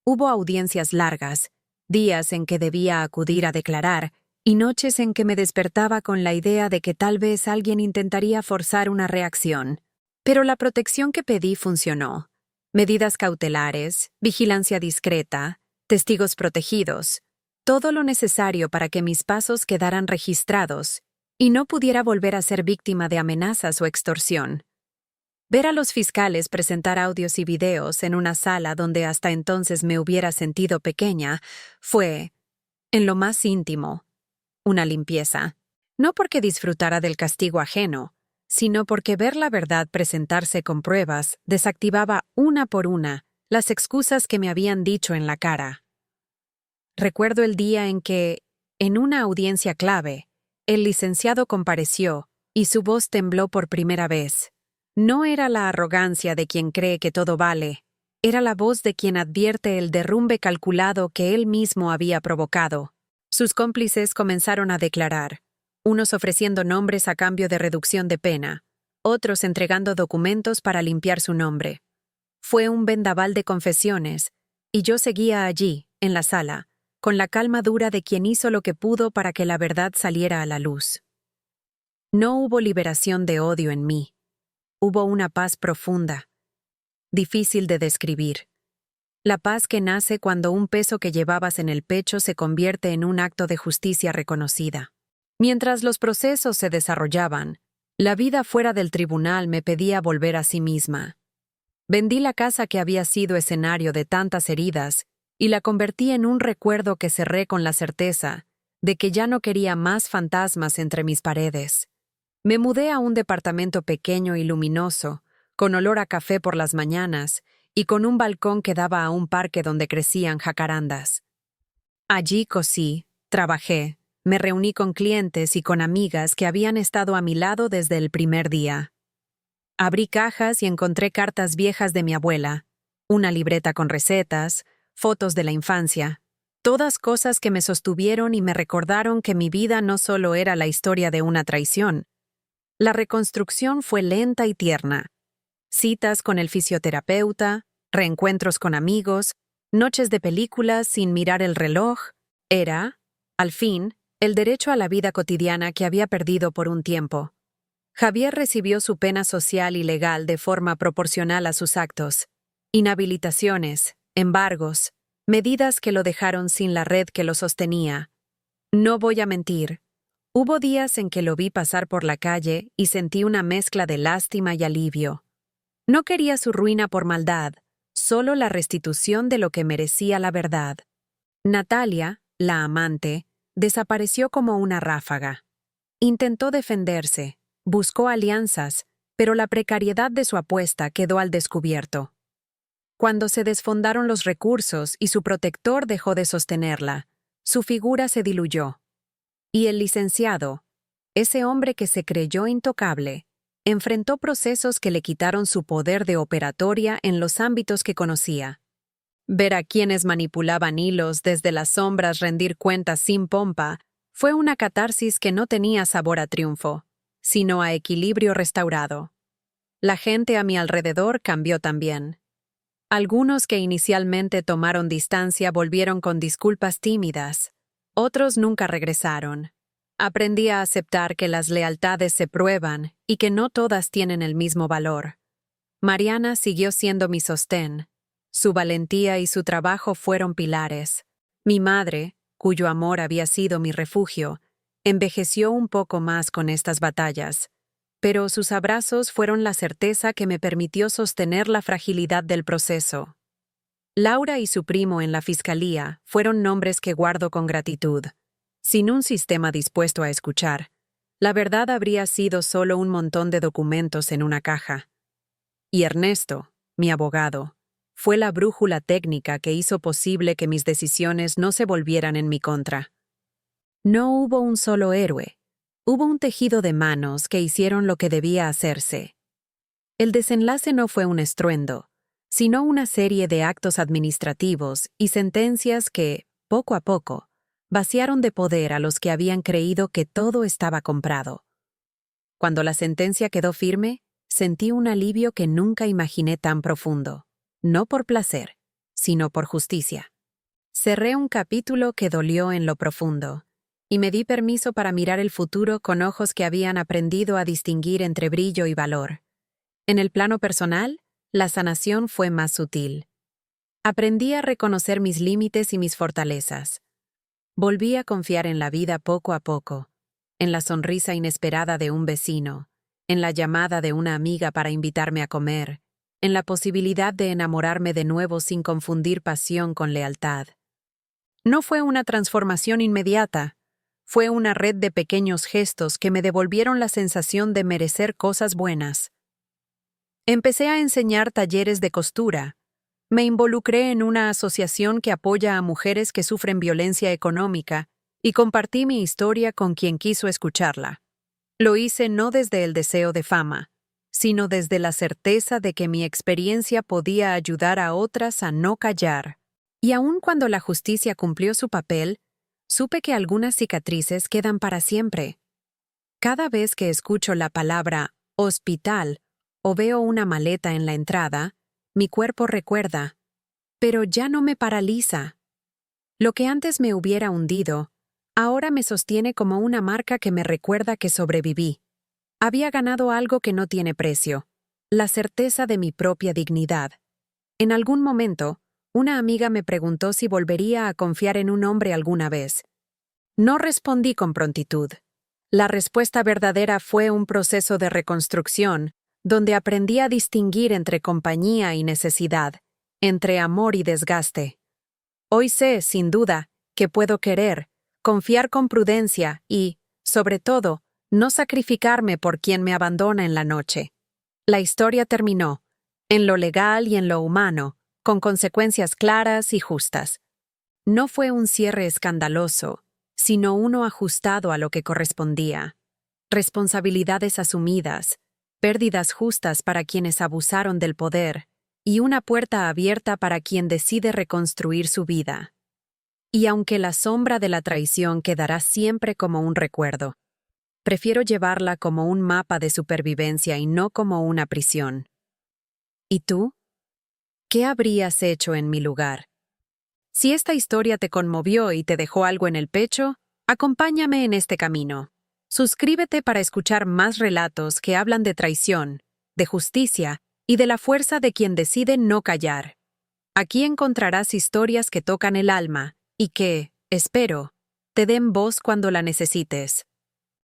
Hubo audiencias largas, días en que debía acudir a declarar, y noches en que me despertaba con la idea de que tal vez alguien intentaría forzar una reacción. Pero la protección que pedí funcionó. Medidas cautelares, vigilancia discreta, testigos protegidos, todo lo necesario para que mis pasos quedaran registrados y no pudiera volver a ser víctima de amenazas o extorsión. Ver a los fiscales presentar audios y videos en una sala donde hasta entonces me hubiera sentido pequeña fue, en lo más íntimo, una limpieza. No porque disfrutara del castigo ajeno, sino porque ver la verdad presentarse con pruebas desactivaba una por una las excusas que me habían dicho en la cara. Recuerdo el día en que, en una audiencia clave, el licenciado compareció y su voz tembló por primera vez. No era la arrogancia de quien cree que todo vale, era la voz de quien advierte el derrumbe calculado que él mismo había provocado. Sus cómplices comenzaron a declarar, unos ofreciendo nombres a cambio de reducción de pena, otros entregando documentos para limpiar su nombre. Fue un vendaval de confesiones, y yo seguía allí, en la sala, con la calma dura de quien hizo lo que pudo para que la verdad saliera a la luz. No hubo liberación de odio en mí. Hubo una paz profunda, difícil de describir. La paz que nace cuando un peso que llevabas en el pecho se convierte en un acto de justicia reconocida. Mientras los procesos se desarrollaban, la vida fuera del tribunal me pedía volver a sí misma. Vendí la casa que había sido escenario de tantas heridas y la convertí en un recuerdo que cerré con la certeza de que ya no quería más fantasmas entre mis paredes. Me mudé a un departamento pequeño y luminoso, con olor a café por las mañanas y con un balcón que daba a un parque donde crecían jacarandas. Allí cosí, trabajé, Me reuní con clientes y con amigas que habían estado a mi lado desde el primer día. Abrí cajas y encontré cartas viejas de mi abuela, una libreta con recetas, fotos de la infancia, todas cosas que me sostuvieron y me recordaron que mi vida no solo era la historia de una traición. La reconstrucción fue lenta y tierna. Citas con el fisioterapeuta, reencuentros con amigos, noches de películas sin mirar el reloj. Era, al fin, el derecho a la vida cotidiana que había perdido por un tiempo. Javier recibió su pena social y legal de forma proporcional a sus actos. Inhabilitaciones, embargos, medidas que lo dejaron sin la red que lo sostenía. No voy a mentir. Hubo días en que lo vi pasar por la calle y sentí una mezcla de lástima y alivio. No quería su ruina por maldad, solo la restitución de lo que merecía la verdad. Natalia, la amante, desapareció como una ráfaga. Intentó defenderse, buscó alianzas, pero la precariedad de su apuesta quedó al descubierto. Cuando se desfondaron los recursos y su protector dejó de sostenerla, su figura se diluyó. Y el licenciado, ese hombre que se creyó intocable, enfrentó procesos que le quitaron su poder de operatoria en los ámbitos que conocía. Ver a quienes manipulaban hilos desde las sombras rendir cuentas sin pompa fue una catarsis que no tenía sabor a triunfo, sino a equilibrio restaurado. La gente a mi alrededor cambió también. Algunos que inicialmente tomaron distancia volvieron con disculpas tímidas. Otros nunca regresaron. Aprendí a aceptar que las lealtades se prueban y que no todas tienen el mismo valor. Mariana siguió siendo mi sostén. Su valentía y su trabajo fueron pilares. Mi madre, cuyo amor había sido mi refugio, envejeció un poco más con estas batallas, pero sus abrazos fueron la certeza que me permitió sostener la fragilidad del proceso. Laura y su primo en la fiscalía fueron nombres que guardo con gratitud. Sin un sistema dispuesto a escuchar, la verdad habría sido solo un montón de documentos en una caja. Y Ernesto, mi abogado, fue la brújula técnica que hizo posible que mis decisiones no se volvieran en mi contra. No hubo un solo héroe, hubo un tejido de manos que hicieron lo que debía hacerse. El desenlace no fue un estruendo, sino una serie de actos administrativos y sentencias que, poco a poco, vaciaron de poder a los que habían creído que todo estaba comprado. Cuando la sentencia quedó firme, sentí un alivio que nunca imaginé tan profundo. No por placer, sino por justicia. Cerré un capítulo que dolió en lo profundo, y me di permiso para mirar el futuro con ojos que habían aprendido a distinguir entre brillo y valor. En el plano personal, la sanación fue más sutil. Aprendí a reconocer mis límites y mis fortalezas. Volví a confiar en la vida poco a poco, en la sonrisa inesperada de un vecino, en la llamada de una amiga para invitarme a comer, en la posibilidad de enamorarme de nuevo sin confundir pasión con lealtad. No fue una transformación inmediata, fue una red de pequeños gestos que me devolvieron la sensación de merecer cosas buenas. Empecé a enseñar talleres de costura. Me involucré en una asociación que apoya a mujeres que sufren violencia económica y compartí mi historia con quien quiso escucharla. Lo hice no desde el deseo de fama, sino desde la certeza de que mi experiencia podía ayudar a otras a no callar. Y aun cuando la justicia cumplió su papel, supe que algunas cicatrices quedan para siempre. Cada vez que escucho la palabra hospital o veo una maleta en la entrada, mi cuerpo recuerda, pero ya no me paraliza. Lo que antes me hubiera hundido, ahora me sostiene como una marca que me recuerda que sobreviví. Había ganado algo que no tiene precio, la certeza de mi propia dignidad. En algún momento, una amiga me preguntó si volvería a confiar en un hombre alguna vez. No respondí con prontitud. La respuesta verdadera fue un proceso de reconstrucción, donde aprendí a distinguir entre compañía y necesidad, entre amor y desgaste. Hoy sé, sin duda, que puedo querer, confiar con prudencia y, sobre todo, no sacrificarme por quien me abandona en la noche. La historia terminó, en lo legal y en lo humano, con consecuencias claras y justas. No fue un cierre escandaloso, sino uno ajustado a lo que correspondía. Responsabilidades asumidas, pérdidas justas para quienes abusaron del poder, y una puerta abierta para quien decide reconstruir su vida. Y aunque la sombra de la traición quedará siempre como un recuerdo, prefiero llevarla como un mapa de supervivencia y no como una prisión. ¿Y tú? ¿Qué habrías hecho en mi lugar? Si esta historia te conmovió y te dejó algo en el pecho, acompáñame en este camino. Suscríbete para escuchar más relatos que hablan de traición, de justicia y de la fuerza de quien decide no callar. Aquí encontrarás historias que tocan el alma y que, espero, te den voz cuando la necesites.